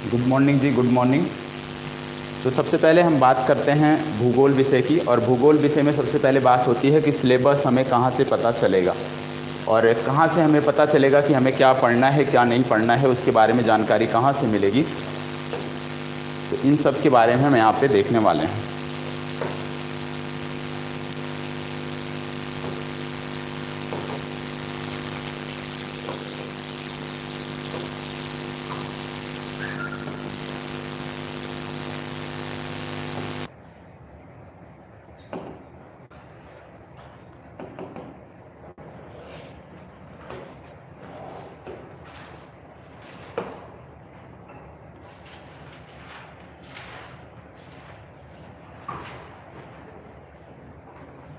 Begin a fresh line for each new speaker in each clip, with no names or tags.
Good morning जी, good morning. तो सबसे पहले हम बात करते हैं भूगोल विषय की। और भूगोल विषय में सबसे पहले बात होती है कि सिलेबस हमें कहाँ से पता चलेगा और कहाँ से हमें पता चलेगा कि हमें क्या पढ़ना है क्या नहीं पढ़ना है, उसके बारे में जानकारी कहाँ से मिलेगी। तो इन सब के बारे में हम यहाँ पे देखने वाले हैं।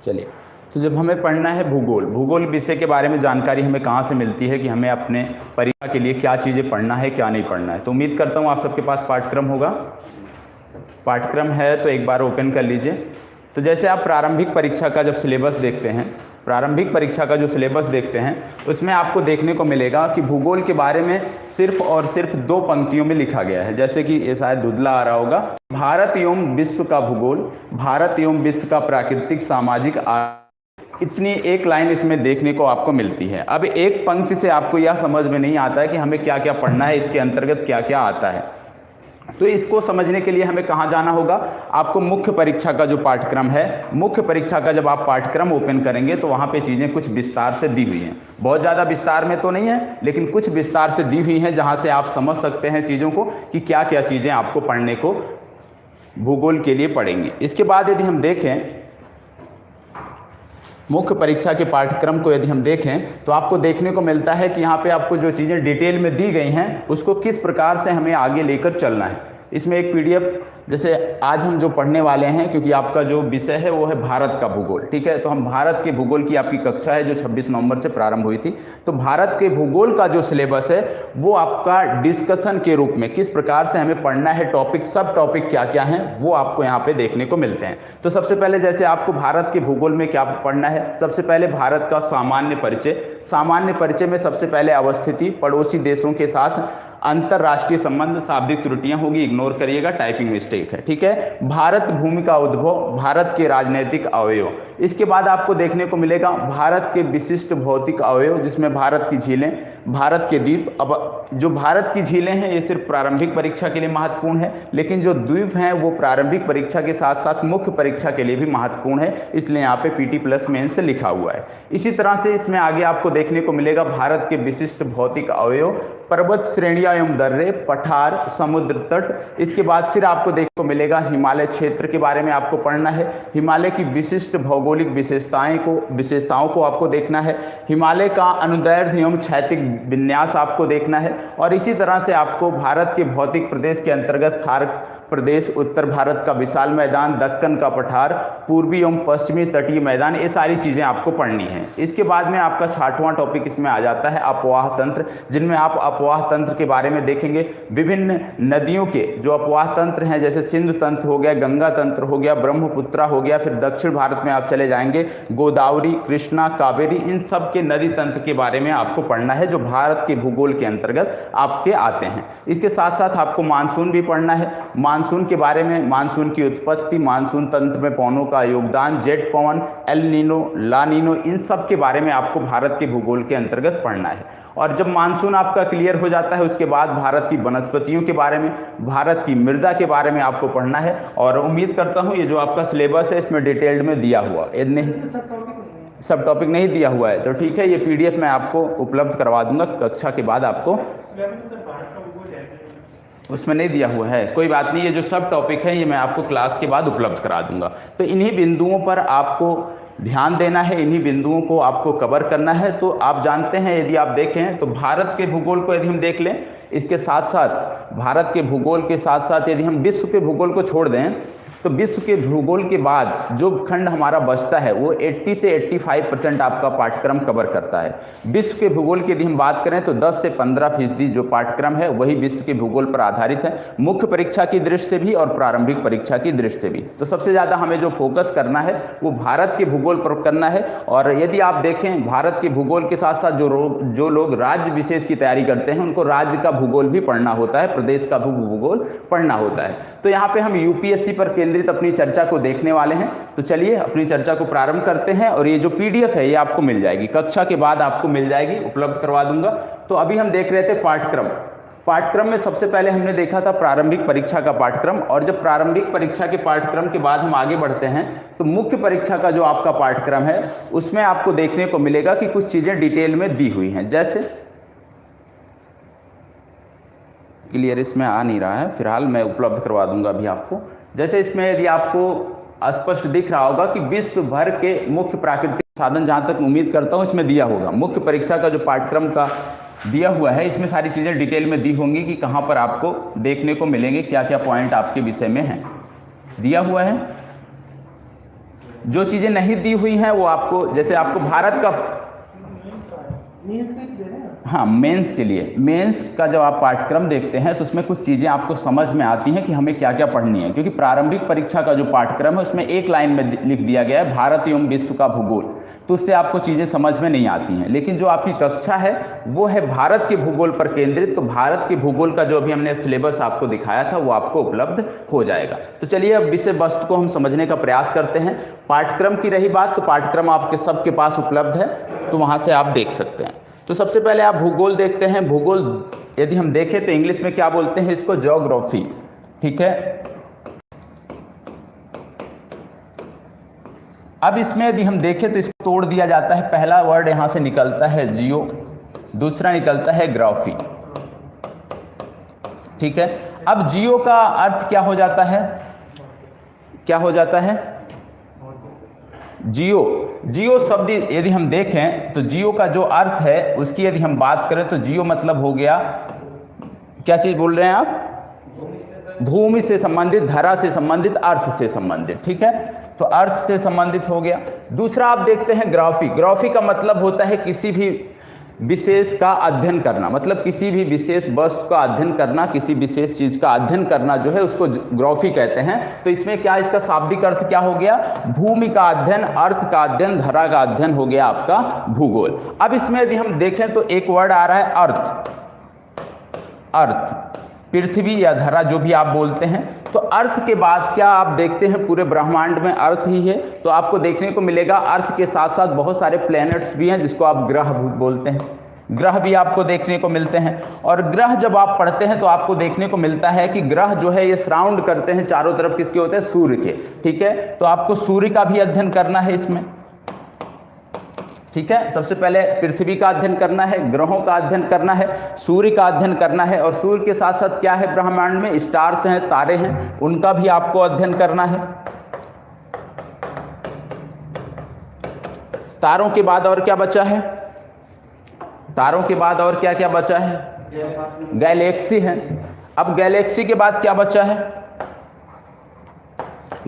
चलिए, तो जब हमें पढ़ना है भूगोल विषय के बारे में जानकारी हमें कहाँ से मिलती है कि हमें अपने परीक्षा के लिए क्या चीज़ें पढ़ना है क्या नहीं पढ़ना है। तो उम्मीद करता हूँ आप सबके पास पाठ्यक्रम होगा। पाठ्यक्रम है तो एक बार ओपन कर लीजिए। तो जैसे आप प्रारंभिक परीक्षा का जब सिलेबस देखते हैं, प्रारंभिक परीक्षा का जो सिलेबस देखते हैं उसमें आपको देखने को मिलेगा कि भूगोल के बारे में सिर्फ और सिर्फ 2 पंक्तियों में लिखा गया है। जैसे कि ये शायद धुंधला आ रहा होगा, भारत एवं विश्व का भूगोल, भारत एवं विश्व का प्राकृतिक सामाजिक, इतनी एक लाइन इसमें देखने को आपको मिलती है। अब एक पंक्ति से आपको यह समझ में नहीं आता है कि हमें क्या क्या पढ़ना है, इसके अंतर्गत क्या क्या आता है। तो इसको समझने के लिए हमें कहाँ जाना होगा, आपको मुख्य परीक्षा का जो पाठ्यक्रम है, मुख्य परीक्षा का जब आप पाठ्यक्रम ओपन करेंगे तो वहाँ पे चीज़ें कुछ विस्तार से दी हुई हैं। बहुत ज़्यादा विस्तार में तो नहीं है, लेकिन कुछ विस्तार से दी हुई हैं जहाँ से आप समझ सकते हैं चीज़ों को कि क्या क्या चीज़ें आपको पढ़ने को भूगोल के लिए पढ़ेंगी। इसके बाद यदि हम देखें मुख्य परीक्षा के पाठ्यक्रम को, यदि हम देखें तो आपको देखने को मिलता है कि यहाँ पे आपको जो चीज़ें डिटेल में दी गई हैं उसको किस प्रकार से हमें आगे लेकर चलना है। इसमें एक पीडीएफ, जैसे आज हम जो पढ़ने वाले हैं, क्योंकि आपका जो विषय है वो है भारत का भूगोल, ठीक है, तो हम भारत के भूगोल की आपकी कक्षा है जो 26 नवंबर से प्रारंभ हुई थी। तो भारत के भूगोल का जो सिलेबस है वो आपका डिस्कशन के रूप में किस प्रकार से हमें पढ़ना है, टॉपिक सब टॉपिक क्या क्या हैं वो आपको यहाँ पे देखने को मिलते हैं। तो सबसे पहले जैसे आपको भारत के भूगोल में क्या पढ़ना है, सबसे पहले भारत का सामान्य परिचय। सामान्य परिचय में सबसे पहले अवस्थिति, पड़ोसी देशों के साथ अंतरराष्ट्रीय संबंध, शाब्दिक त्रुटियां होगी इग्नोर करिएगा, टाइपिंग मिस्टेक है, ठीक है। भारत भूमि का उद्भव, भारत के राजनीतिक अवयव। इसके बाद आपको देखने को मिलेगा भारत के विशिष्ट भौतिक अवयव, जिसमें भारत की झीलें, भारत के द्वीप। अब जो भारत की झीलें हैं ये सिर्फ प्रारंभिक परीक्षा के लिए महत्वपूर्ण है, लेकिन जो द्वीप हैं वो प्रारंभिक परीक्षा के साथ साथ मुख्य परीक्षा के लिए भी महत्वपूर्ण है, इसलिए यहाँ पे PT प्लस मेन से लिखा हुआ है। इसी तरह से इसमें आगे आपको देखने को मिलेगा भारत के विशिष्ट भौतिक अवयव, पर्वत श्रेणियां एवं दर्रे, पठार, समुद्र तट। इसके बाद फिर आपको देखने को मिलेगा हिमालय क्षेत्र के बारे में आपको पढ़ना है, हिमालय की विशिष्ट भौगोलिक विशेषताओं को आपको देखना है, हिमालय का अनुदैर्ध्य एवं क्षैतिज विन्यास आपको देखना है। और इसी तरह से आपको भारत के भौतिक प्रदेश के अंतर्गत थार प्रदेश, उत्तर भारत का विशाल मैदान, दक्कन का पठार, पूर्वी एवं पश्चिमी तटीय मैदान, ये सारी चीज़ें आपको पढ़नी है। इसके बाद में आपका 6वां टॉपिक इसमें आ जाता है अपवाह तंत्र, जिनमें आप अपवाह तंत्र के बारे में देखेंगे। विभिन्न नदियों के जो अपवाह तंत्र हैं, जैसे सिंधु तंत्र हो गया, गंगा तंत्र हो गया, ब्रह्मपुत्रा हो गया, फिर दक्षिण भारत में आप चले जाएंगे गोदावरी, कृष्णा, कावेरी, इन सब के नदी तंत्र के बारे में आपको पढ़ना है जो भारत के भूगोल के अंतर्गत आपके आते हैं। इसके साथ साथ आपको मानसून भी पढ़ना है। मानसून के बारे में, मानसून की उत्पत्ति, मानसून तंत्र में पवनों का योगदान, जेट पवन, एल नीनो, ला नीनो, इन सब के बारे में आपको भारत के भूगोल के अंतर्गत पढ़ना है। और जब मानसून आपका क्लियर हो जाता है उसके बाद भारत की वनस्पतियों के बारे में, भारत की मृदा के बारे में आपको पढ़ना है। और उम्मीद करता हूँ ये जो आपका सिलेबस है इसमें डिटेल्ड में दिया हुआ, सब टॉपिक नहीं दिया हुआ है तो ठीक है, ये PDF मैं आपको उपलब्ध करवा दूंगा कक्षा के बाद। आपको उसमें नहीं दिया हुआ है, कोई बात नहीं, ये जो सब टॉपिक है ये मैं आपको क्लास के बाद उपलब्ध करा दूंगा। तो इन्हीं बिंदुओं पर आपको ध्यान देना है, इन्हीं बिंदुओं को आपको कवर करना है। तो आप जानते हैं, यदि आप देखें तो भारत के भूगोल को यदि हम देख लें, इसके साथ साथ भारत के भूगोल के साथ साथ यदि हम विश्व के भूगोल को छोड़ दें तो विश्व के भूगोल के बाद जो खंड हमारा बचता है वो 80 से 85% आपका पाठ्यक्रम कवर करता है। विश्व के भूगोल की यदि हम बात करें तो 10 से 15% जो पाठ्यक्रम है वही विश्व के भूगोल पर आधारित है, मुख्य परीक्षा की दृष्टि से भी और प्रारंभिक परीक्षा की दृष्टि से भी। तो सबसे ज़्यादा हमें जो फोकस करना है वो भारत के भूगोल पर करना है। और यदि आप देखें भारत के भूगोल के साथ साथ जो लोग राज्य विशेष की तैयारी करते हैं उनको राज्य का भूगोल भी पढ़ना होता है, प्रदेश का भूगोल पढ़ना होता है। तो यहाँ पे हम यूपीएससी पर केंद्रित अपनी चर्चा को देखने वाले हैं। तो चलिए अपनी चर्चा को प्रारंभ करते हैं। और ये जो पीडीएफ है ये आपको मिल जाएगी, कक्षा के बाद आपको मिल जाएगी, उपलब्ध करवा दूंगा। तो अभी हम देख रहे थे पाठ्यक्रम में सबसे पहले हमने देखा था प्रारंभिक परीक्षा का पाठ्यक्रम। और जब प्रारंभिक परीक्षा के पाठ्यक्रम के बाद हम आगे बढ़ते हैं तो मुख्य परीक्षा का जो आपका पाठ्यक्रम है उसमें आपको देखने को मिलेगा कि कुछ चीजें डिटेल में दी हुई हैं। जैसे क्लियर इसमें आ नहीं रहा है, फिलहाल मैं उपलब्ध करवा दूंगा अभी आपको। जैसे इसमें यदि आपको स्पष्ट दिख रहा होगा कि विश्व भर के मुख्य प्राकृतिक साधन, जहां तक उम्मीद करता हूं इसमें दिया होगा। मुख्य परीक्षा का जो पाठ्यक्रम का दिया हुआ है इसमें सारी चीजें डिटेल में दी होंगी कि कहां पर आपको देखने को मिलेंगे, क्या क्या पॉइंट आपके विषय में हैं, दिया हुआ है। जो चीजें नहीं दी हुई हैं वो आपको, जैसे आपको भारत का, हाँ मेंस के लिए, मेंस का जब आप पाठ्यक्रम देखते हैं तो उसमें कुछ चीजें आपको समझ में आती हैं कि हमें क्या क्या पढ़नी है। क्योंकि प्रारंभिक परीक्षा का जो पाठ्यक्रम है उसमें एक लाइन में लिख दिया गया है भारत एवं विश्व का भूगोल, तो उससे आपको चीजें समझ में नहीं आती हैं। लेकिन जो आपकी कक्षा है वो है भारत के भूगोल पर केंद्रित, तो भारत के भूगोल का जो अभी हमने सिलेबस आपको दिखाया था वो आपको उपलब्ध हो जाएगा। तो चलिए अब विषय वस्तु को हम समझने का प्रयास करते हैं। पाठ्यक्रम की रही बात तो पाठ्यक्रम आपके सबके पास उपलब्ध है, तो वहां से आप देख सकते हैं। तो सबसे पहले आप भूगोल देखते हैं। भूगोल यदि हम देखें तो इंग्लिश में क्या बोलते हैं इसको, ज्योग्राफी, ठीक है। अब इसमें यदि हम देखें तो इसको तोड़ दिया जाता है। पहला वर्ड यहां से निकलता है जियो, दूसरा निकलता है ग्राफी, ठीक है। अब जियो का अर्थ क्या हो जाता है, क्या हो जाता है, जियो शब्द यदि हम देखें तो जियो का जो अर्थ है उसकी यदि हम बात करें तो जियो मतलब हो गया, क्या चीज बोल रहे हैं आप, भूमि से संबंधित, धरा से संबंधित, अर्थ से संबंधित, ठीक है। तो अर्थ से संबंधित हो गया। दूसरा आप देखते हैं ग्राफी। ग्राफी का मतलब होता है किसी भी विशेष का अध्ययन करना, मतलब किसी भी विशेष वस्तु का अध्ययन करना, किसी विशेष चीज का अध्ययन करना जो है उसको ग्राफी कहते हैं। तो इसमें क्या, इसका शाब्दिक अर्थ क्या हो गया, भूमि का अध्ययन, अर्थ का अध्ययन, धरा का अध्ययन हो गया आपका भूगोल। अब इसमें यदि हम देखें तो एक वर्ड आ रहा है अर्थ, अर्थ पृथ्वी या धरा जो भी आप बोलते हैं। तो अर्थ के बाद क्या आप देखते हैं, पूरे ब्रह्मांड में अर्थ ही है। तो आपको देखने को मिलेगा अर्थ के साथ साथ बहुत सारे प्लैनेट्स भी हैं जिसको आप ग्रह बोलते हैं, ग्रह भी आपको देखने को मिलते हैं। और ग्रह जब आप पढ़ते हैं तो आपको देखने को मिलता है कि ग्रह जो है ये सराउंड करते हैं चारों तरफ, किसके होते हैं, सूर्य के, ठीक है। तो आपको सूर्य का भी अध्ययन करना है इसमें, ठीक है। सबसे पहले पृथ्वी का अध्ययन करना है, ग्रहों का अध्ययन करना है, सूर्य का अध्ययन करना है। और सूर्य के साथ साथ क्या है ब्रह्मांड में, स्टार्स हैं, तारे हैं, उनका भी आपको अध्ययन करना है। तारों के बाद और क्या बचा है, तारों के बाद और क्या क्या बचा है, गैलेक्सी है। अब गैलेक्सी के बाद क्या बचा है,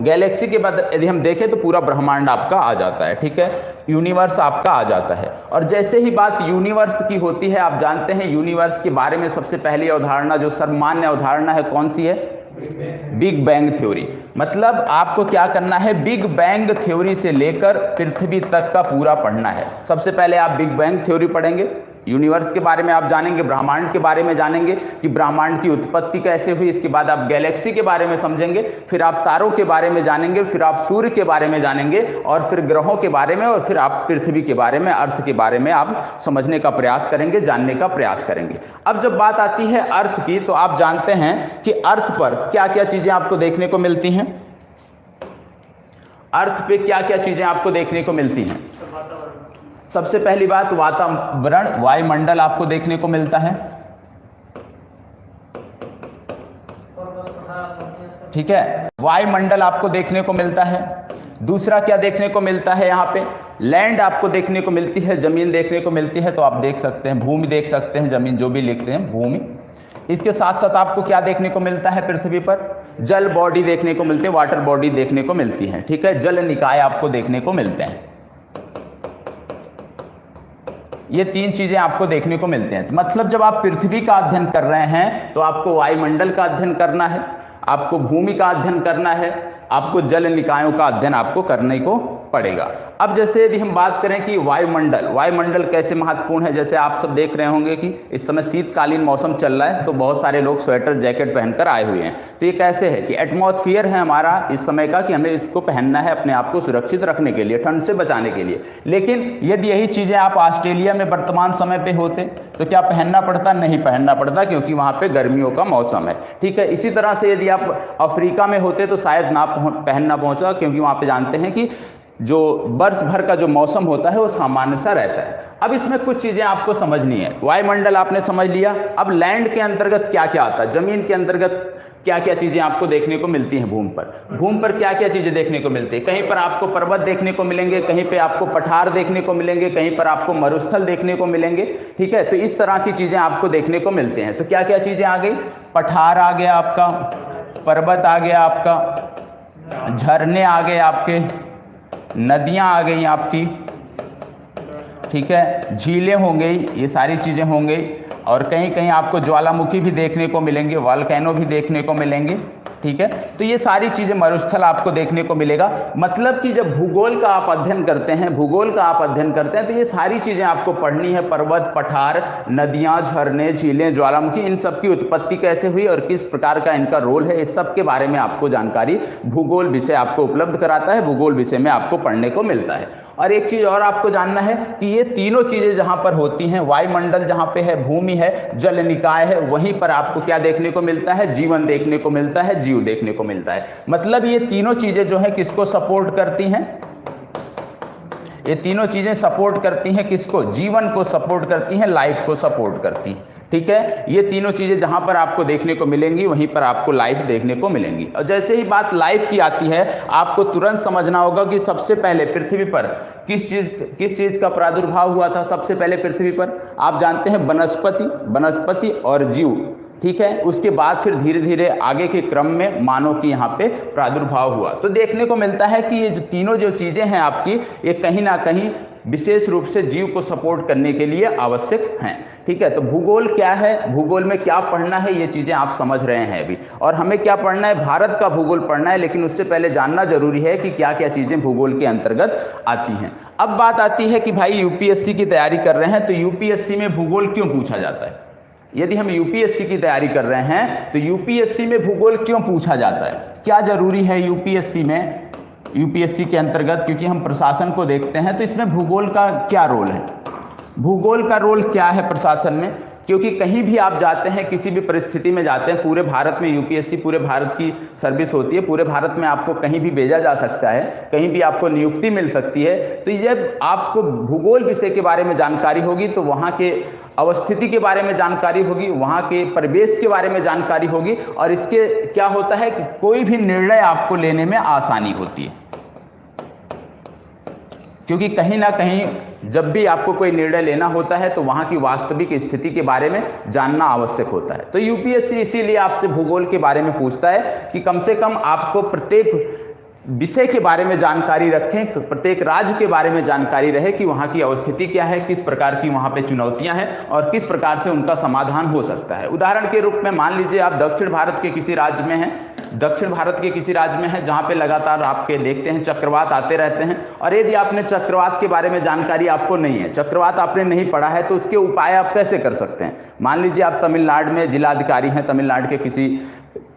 गैलेक्सी के बाद यदि हम देखें तो पूरा ब्रह्मांड आपका आ जाता है, ठीक है, यूनिवर्स आपका आ जाता है। और जैसे ही बात यूनिवर्स की होती है, आप जानते हैं यूनिवर्स के बारे में सबसे पहली अवधारणा, जो सर्वमान्य अवधारणा है, कौन सी है, बिग बैंग थ्योरी। मतलब आपको क्या करना है, बिग बैंग थ्योरी से लेकर पृथ्वी तक का पूरा पढ़ना है। सबसे पहले आप बिग बैंग थ्योरी पढ़ेंगे, यूनिवर्स के बारे में आप जानेंगे, ब्रह्मांड के बारे में जानेंगे कि ब्रह्मांड की उत्पत्ति कैसे हुई। इसके बाद आप गैलेक्सी के बारे में समझेंगे, फिर आप तारों के बारे में जानेंगे, फिर आप सूर्य के बारे में जानेंगे, और फिर ग्रहों के बारे में, और फिर आप पृथ्वी के बारे में, अर्थ के बारे में आप समझने का प्रयास करेंगे, जानने का प्रयास करेंगे। अब जब बात आती है अर्थ की, तो आप जानते हैं कि अर्थ पर क्या क्या चीजें आपको देखने को मिलती हैं, अर्थ पे क्या क्या चीजें आपको देखने को मिलती हैं। सबसे पहली बात वातावरण, वायुमंडल आपको देखने को मिलता है, ठीक है, वायुमंडल आपको देखने को मिलता है। दूसरा क्या देखने को मिलता है, यहाँ पे लैंड आपको देखने को मिलती है, जमीन देखने को मिलती है। तो आप देख सकते हैं भूमि देख सकते हैं, जमीन जो भी लिखते हैं भूमि। इसके साथ साथ आपको क्या देखने को मिलता है, पृथ्वी पर जल बॉडी देखने को मिलते हैं, वाटर बॉडी देखने को मिलती है, ठीक है, जल निकाय आपको देखने को मिलते हैं। ये तीन चीजें आपको देखने को मिलते हैं। मतलब जब आप पृथ्वी का अध्ययन कर रहे हैं तो आपको वायुमंडल का अध्ययन करना है, आपको भूमि का अध्ययन करना है, आपको जल निकायों का अध्ययन आपको करने को पड़ेगा। अब जैसे यदि हम बात करें कि वायुमंडल कैसे महत्वपूर्ण है, जैसे आप सब देख रहे होंगे कि इस समय शीतकालीन मौसम चल रहा है, तो बहुत सारे लोग स्वेटर जैकेट पहनकर आए हुए हैं। तो ये कैसे है कि एटमॉस्फेयर है हमारा इस समय का, कि हमें इसको पहनना है अपने आप को सुरक्षित रखने के लिए, ठंड से बचाने के लिए। लेकिन यदि यही चीज़ें आप ऑस्ट्रेलिया में वर्तमान समय पे होते तो क्या पहनना पड़ता? नहीं पहनना पड़ता, क्योंकि वहाँ पे गर्मियों का मौसम है। ठीक है, इसी तरह से यदि आप अफ्रीका में होते तो शायद ना पहनना पहुँचा, क्योंकि वहाँ पे जानते हैं कि जो वर्ष भर का जो मौसम होता है वो सामान्य सा रहता है। अब इसमें कुछ चीज़ें आपको समझनी है। वायुमंडल आपने समझ लिया। अब लैंड के अंतर्गत क्या क्या आता है, जमीन के अंतर्गत क्या क्या चीज़ें आपको देखने को मिलती हैं भूमि पर क्या क्या चीज़ें देखने को मिलती है। कहीं पर आपको पर्वत देखने को मिलेंगे, कहीं पे आपको पठार देखने को मिलेंगे, कहीं पर आपको मरुस्थल देखने को मिलेंगे। ठीक है, तो इस तरह की चीज़ें आपको देखने को मिलते हैं। तो क्या क्या चीज़ें आ गई? पठार आ गया आपका, पर्वत आ गया आपका, झरने आ गए आपके, नदियाँ आ गई आपकी, ठीक है, झीलें हो गई, ये सारी चीज़ें होंगी। और कहीं कहीं आपको ज्वालामुखी भी देखने को मिलेंगे, वॉल्केनो भी देखने को मिलेंगे। ठीक है, तो ये सारी चीज़ें, मरुस्थल आपको देखने को मिलेगा। मतलब कि जब भूगोल का आप अध्ययन करते हैं तो ये सारी चीज़ें आपको पढ़नी है। पर्वत, पठार, नदियाँ, झरने, झीलें, ज्वालामुखी, इन सब की उत्पत्ति कैसे हुई और किस प्रकार का इनका रोल है, इस सब के बारे में आपको जानकारी भूगोल विषय आपको उपलब्ध कराता है, भूगोल विषय में आपको पढ़ने को मिलता है। और एक चीज़ और आपको जानना है कि ये तीनों चीज़ें जहाँ पर होती हैं, वायुमंडल जहाँ पे है, भूमि है, जल निकाय है, वहीं पर आपको क्या देखने को मिलता है? जीवन देखने को मिलता है, जीव देखने को मिलता है। मतलब ये तीनों चीज़ें जो है किसको सपोर्ट करती हैं? ये तीनों चीज़ें सपोर्ट करती हैं किसको? जीवन को सपोर्ट करती हैं, लाइफ को सपोर्ट करती हैं। ठीक है, ये तीनों चीज़ें जहाँ पर आपको देखने को मिलेंगी वहीं पर आपको लाइफ देखने को मिलेंगी। और जैसे ही बात लाइफ की आती है, आपको तुरंत समझना होगा कि सबसे पहले पृथ्वी पर किस चीज़ का प्रादुर्भाव हुआ था? सबसे पहले पृथ्वी पर आप जानते हैं वनस्पति और जीव। ठीक है, उसके बाद फिर धीरे धीरे आगे के क्रम में मानव की यहाँ पे प्रादुर्भाव हुआ। तो देखने को मिलता है कि ये जो तीनों जो चीज़ें हैं आपकी, ये कहीं ना कहीं विशेष रूप से जीव को सपोर्ट करने के लिए आवश्यक हैं। ठीक है, तो भूगोल क्या है, भूगोल में क्या पढ़ना है, ये चीज़ें आप समझ रहे हैं अभी। और हमें क्या पढ़ना है? भारत का भूगोल पढ़ना है, लेकिन उससे पहले जानना जरूरी है कि क्या क्या चीज़ें भूगोल के अंतर्गत आती हैं। अब बात आती है कि भाई यूपीएससी की तैयारी कर रहे हैं तो यूपीएससी में भूगोल क्यों पूछा जाता है? यदि हम यूपीएससी की तैयारी कर रहे हैं तो यूपीएससी में भूगोल क्यों पूछा जाता है? क्या जरूरी है यूपीएससी में, यूपीएससी के अंतर्गत? क्योंकि हम प्रशासन को देखते हैं तो इसमें भूगोल का क्या रोल है? भूगोल का रोल क्या है प्रशासन में? क्योंकि कहीं भी आप जाते हैं, किसी भी परिस्थिति में जाते हैं, पूरे भारत में यूपीएससी पूरे भारत की सर्विस होती है, पूरे भारत में आपको कहीं भी भेजा जा सकता है, कहीं भी आपको नियुक्ति मिल सकती है। तो जब आपको भूगोल विषय के बारे में जानकारी होगी तो वहाँ के अवस्थिति के बारे में जानकारी होगी, वहाँ के परिवेश के बारे में जानकारी होगी, और इसके क्या होता है कि कोई भी निर्णय आपको लेने में आसानी होती है। क्योंकि कहीं ना कहीं जब भी आपको कोई निर्णय लेना होता है तो वहाँ की वास्तविक स्थिति के बारे में जानना आवश्यक होता है। तो यूपीएससी इसीलिए आपसे भूगोल के बारे में पूछता है कि कम से कम आपको प्रत्येक विषय के बारे में जानकारी रखें, प्रत्येक राज्य के बारे में जानकारी रहे कि वहाँ की अवस्थिति क्या है, किस प्रकार की वहाँ पे चुनौतियाँ हैं और किस प्रकार से उनका समाधान हो सकता है। उदाहरण के रूप में मान लीजिए आप दक्षिण भारत के किसी राज्य में हैं, जहाँ पे लगातार आपके देखते हैं चक्रवात आते रहते हैं, और यदि आपने चक्रवात के बारे में जानकारी आपको नहीं है, चक्रवात आपने नहीं पढ़ा है, तो उसके उपाय आप कैसे कर सकते हैं? मान लीजिए आप तमिलनाडु में जिलाधिकारी हैं, तमिलनाडु के किसी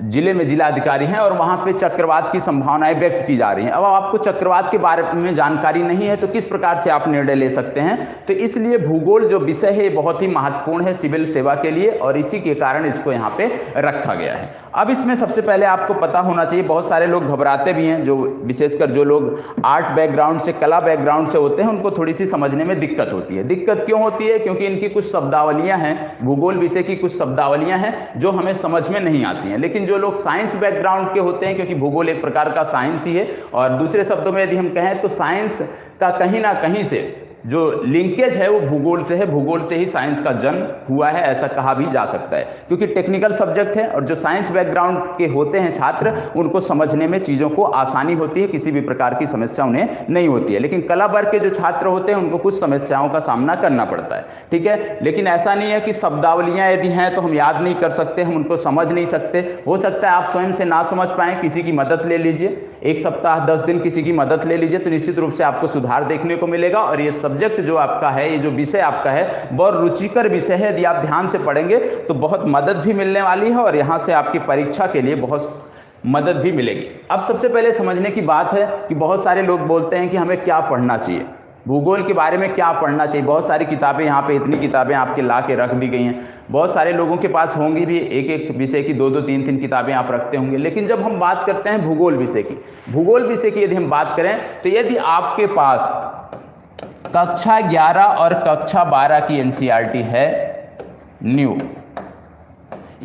जिले में जिलाधिकारी हैं और वहाँ पे चक्रवात की संभावनाएं व्यक्त की जा रही हैं। अब आपको चक्रवात के बारे में जानकारी नहीं है तो किस प्रकार से आप निर्णय ले सकते हैं? तो इसलिए भूगोल जो विषय है बहुत ही महत्वपूर्ण है सिविल सेवा के लिए, और इसी के कारण इसको यहाँ पे रखा गया है। अब इसमें सबसे पहले आपको पता होना चाहिए, बहुत सारे लोग घबराते भी हैं, जो विशेषकर जो लोग आर्ट बैकग्राउंड से, कला बैकग्राउंड से होते हैं, उनको थोड़ी सी समझने में दिक्कत होती है। दिक्कत क्यों होती है? क्योंकि इनकी कुछ शब्दावलियाँ हैं, भूगोल विषय की कुछ शब्दावलियाँ हैं जो हमें समझ में नहीं आती हैं। लेकिन जो लोग साइंस बैकग्राउंड के होते हैं, क्योंकि भूगोल एक प्रकार का साइंस ही है, और दूसरे शब्दों में यदि हम कहें तो साइंस का कहीं ना कहीं से जो लिंकेज है वो भूगोल से है, भूगोल से ही साइंस का जन्म हुआ है, ऐसा कहा भी जा सकता है। क्योंकि टेक्निकल सब्जेक्ट है और जो साइंस बैकग्राउंड के होते हैं छात्र, उनको समझने में चीज़ों को आसानी होती है, किसी भी प्रकार की समस्या उन्हें नहीं होती है। लेकिन कला वर्ग के जो छात्र होते हैं उनको कुछ समस्याओं का सामना करना पड़ता है। ठीक है, लेकिन ऐसा नहीं है कि शब्दावलियाँ यदि हैं तो हम याद नहीं कर सकते, हम उनको समझ नहीं सकते। हो सकता है आप स्वयं से ना समझ पाएँ, किसी की मदद ले लीजिए। 1 सप्ताह 10 दिन किसी की मदद ले लीजिए तो निश्चित रूप से आपको सुधार देखने को मिलेगा। और ये सब्जेक्ट जो आपका है, ये जो विषय आपका है बहुत रुचिकर विषय है। यदि आप ध्यान से पढ़ेंगे तो बहुत मदद भी मिलने वाली है और यहाँ से आपकी परीक्षा के लिए बहुत मदद भी मिलेगी। अब सबसे पहले समझने की बात है कि बहुत सारे लोग बोलते हैं कि हमें क्या पढ़ना चाहिए, भूगोल के बारे में क्या पढ़ना चाहिए। बहुत सारी किताबें यहाँ पे, इतनी किताबें आपके ला के रख दी गई हैं। बहुत सारे लोगों के पास होंगी भी, एक एक विषय की 2-2 3-3 किताबें आप रखते होंगे। लेकिन जब हम बात करते हैं भूगोल विषय की यदि हम बात करें तो यदि आपके पास कक्षा 11 और कक्षा 12 की एनसीईआरटी है न्यू,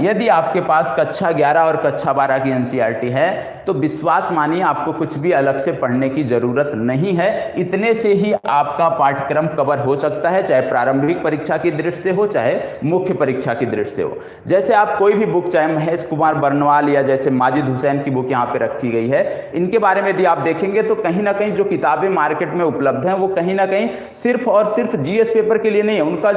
यदि आपके पास कक्षा 11 और कक्षा 12 की एनसीईआरटी है तो विश्वास मानिए आपको कुछ भी अलग से पढ़ने की जरूरत नहीं है। इतने से ही आपका पाठ्यक्रम कवर हो सकता है, चाहे प्रारंभिक परीक्षा की दृष्टि से हो चाहे मुख्य परीक्षा की दृष्टि से हो। जैसे आप कोई भी बुक, चाहे महेश कुमार बर्नवाल या जैसे माजिद हुसैन की बुक यहाँ पे रखी गई है, इनके बारे में यदि आप देखेंगे तो कहीं ना कहीं जो किताबें मार्केट में उपलब्ध हैं वो कहीं ना कहीं सिर्फ और सिर्फ जीएस पेपर के लिए नहीं है। उनका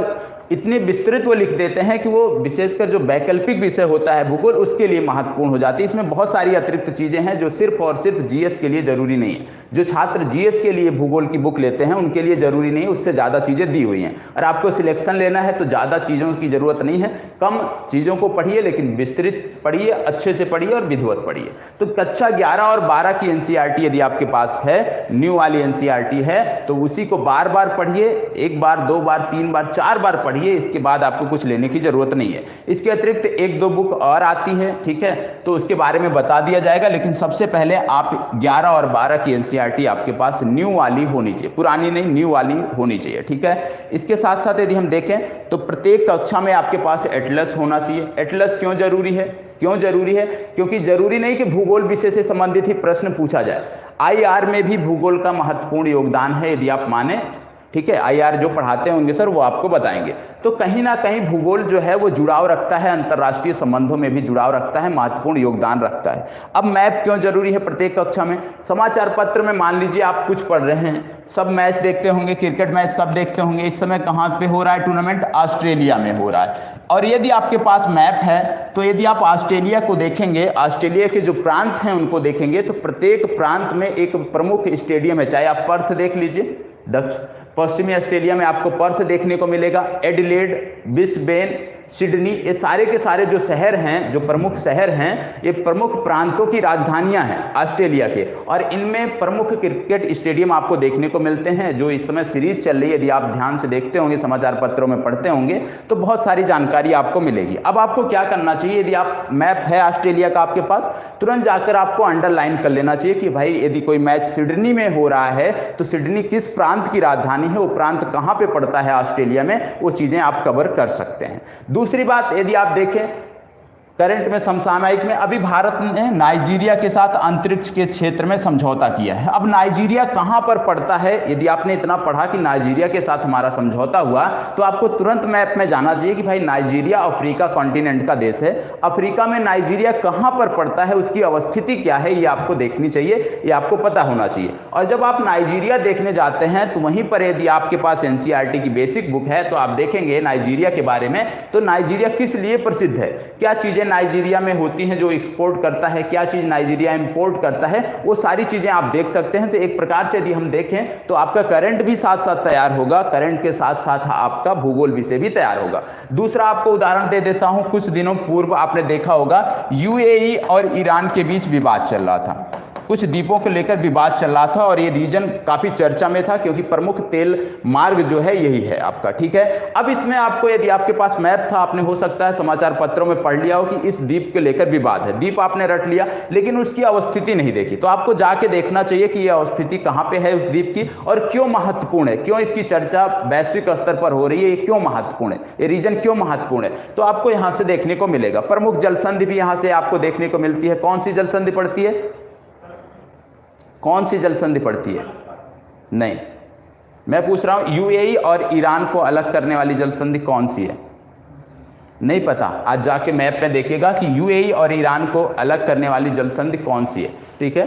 इतने विस्तृत वो लिख देते हैं कि वो विशेषकर जो वैकल्पिक विषय होता है भूगोल, उसके लिए महत्वपूर्ण हो जाती है। इसमें बहुत सारी अतिरिक्त चीज़ें हैं जो सिर्फ और सिर्फ जीएस के लिए जरूरी नहीं है। जो छात्र जीएस के लिए भूगोल की बुक लेते हैं उनके लिए जरूरी नहीं है, उससे ज़्यादा चीज़ें दी हुई हैं। और आपको सिलेक्शन लेना है तो ज़्यादा चीज़ों की ज़रूरत नहीं है, कम चीज़ों को पढ़िए लेकिन विस्तृत पढ़िए, अच्छे से पढ़िए और विधिवत पढ़िए। तो कक्षा 11 और 12 की एनसीईआरटी यदि आपके पास है, न्यू वाली एनसीईआरटी है, तो उसी को बार बार पढ़िए, 1 बार 2 बार 3 बार 4 बार पढ़िए। इसके बाद आपको कुछ लेने की जरूरत नहीं है। इसके अतिरिक्त 1-2 बुक और आती है, ठीक है, तो उसके बारे में बता दिया जाएगा। लेकिन सबसे पहले आप 11 और 12 की एनसीईआरटी आपके पास न्यू वाली होनी चाहिए, पुरानी नहीं, न्यू वाली होनी चाहिए, ठीक है। इसके साथ साथ यदि हम देखें तो प्रत्येक कक्षा में आपके पास एटलस होना चाहिए। एटलस क्यों जरूरी है? क्योंकि जरूरी नहीं कि भूगोल विषय से संबंधित ही प्रश्न पूछा जाए, आईआर में भी भूगोल का महत्वपूर्ण योगदान है यदि आप माने, ठीक है। आईआर जो पढ़ाते होंगे सर वो आपको बताएंगे। तो कहीं ना कहीं भूगोल जो है वो जुड़ाव रखता है, अंतर्राष्ट्रीय संबंधों में भी जुड़ाव रखता है, महत्वपूर्ण योगदान रखता है। अब मैप क्यों जरूरी है प्रत्येक कक्षा में? समाचार पत्र में मान लीजिए आप कुछ पढ़ रहे हैं, सब मैच देखते होंगे, क्रिकेट मैच सब देखते होंगे। इस समय कहाँ पे हो रहा है टूर्नामेंट? ऑस्ट्रेलिया में हो रहा है। और यदि आपके पास मैप है तो यदि आप ऑस्ट्रेलिया को देखेंगे, ऑस्ट्रेलिया के जो प्रांत हैं उनको देखेंगे तो प्रत्येक प्रांत में एक प्रमुख स्टेडियम है। चाहे आप पर्थ देख लीजिए, पश्चिमी ऑस्ट्रेलिया में आपको पर्थ देखने को मिलेगा, एडिलेड, ब्रिस्बेन, सिडनी, ये सारे के सारे जो शहर हैं, जो प्रमुख शहर हैं, ये प्रमुख प्रांतों की राजधानियां हैं ऑस्ट्रेलिया के। और इनमें प्रमुख क्रिकेट स्टेडियम आपको देखने को मिलते हैं। जो इस समय सीरीज चल रही है, यदि आप ध्यान से देखते होंगे, समाचार पत्रों में पढ़ते होंगे तो बहुत सारी जानकारी आपको मिलेगी। अब आपको क्या करना चाहिए? यदि आप मैप है ऑस्ट्रेलिया का आपके पास, तुरंत जाकर आपको अंडरलाइन कर लेना चाहिए कि भाई यदि कोई मैच सिडनी में हो रहा है तो सिडनी किस प्रांत की राजधानी है, वो प्रांत कहाँ पे पड़ता है ऑस्ट्रेलिया में, वो चीजें आप कवर कर सकते हैं। दूसरी बात, यदि आप देखें करंट में, समसामयिक में, अभी भारत ने नाइजीरिया के साथ अंतरिक्ष के क्षेत्र में समझौता किया है। अब नाइजीरिया कहां पर पड़ता है? यदि आपने इतना पढ़ा कि नाइजीरिया के साथ हमारा समझौता हुआ तो आपको तुरंत मैप में जाना चाहिए कि भाई नाइजीरिया अफ्रीका कॉन्टिनेंट का देश है। अफ्रीका में नाइजीरिया कहां पर पड़ता है, उसकी अवस्थिति क्या है, ये आपको देखनी चाहिए, ये आपको पता होना चाहिए। और जब आप नाइजीरिया देखने जाते हैं तो वहीं पर यदि आपके पास एनसीईआरटी की बेसिक बुक है तो आप देखेंगे नाइजीरिया के बारे में। तो नाइजीरिया किस लिए प्रसिद्ध है, क्या चीजें नाइजीरिया में होती हैं जो एक्सपोर्ट करता है, क्या चीज नाइजीरिया इंपोर्ट करता है, वो सारी चीजें आप देख सकते हैं। तो एक प्रकार से यदि हम देखें तो आपका करंट भी साथ साथ तैयार होगा, करंट के साथ साथ आपका भूगोल विषय भी तैयार होगा। दूसरा आपको उदाहरण दे देता हूं, कुछ दिनों पूर्व आपने देखा होगा यूएई और ईरान के बीच विवाद चल रहा था, कुछ द्वीपों को लेकर विवाद चल रहा था और ये रीजन काफी चर्चा में था क्योंकि प्रमुख तेल मार्ग जो है यही है आपका, ठीक है। अब इसमें आपको, यदि आपके पास मैप था, आपने हो सकता है समाचार पत्रों में पढ़ लिया हो कि इस द्वीप के लेकर विवाद है, द्वीप आपने रट लिया लेकिन उसकी अवस्थिति नहीं देखी। तो आपको जाके देखना चाहिए कि यह अवस्थिति कहां पे है उस द्वीप की और क्यों महत्वपूर्ण है, क्यों इसकी चर्चा वैश्विक स्तर पर हो रही है, ये क्यों महत्वपूर्ण है, ये रीजन क्यों महत्वपूर्ण है। तो आपको यहां से देखने को मिलेगा। प्रमुख जलसंधि भी यहां से आपको देखने को मिलती है। कौन सी जलसंधि पड़ती है? कौन सी जलसंधि पड़ती है? नहीं, मैं पूछ रहा हूं यूएई और ईरान को अलग करने वाली जलसंधि कौन सी है? नहीं पता। आज जाके मैप में देखिएगा कि यूएई और ईरान को अलग करने वाली जलसंधि कौन सी है, ठीक है।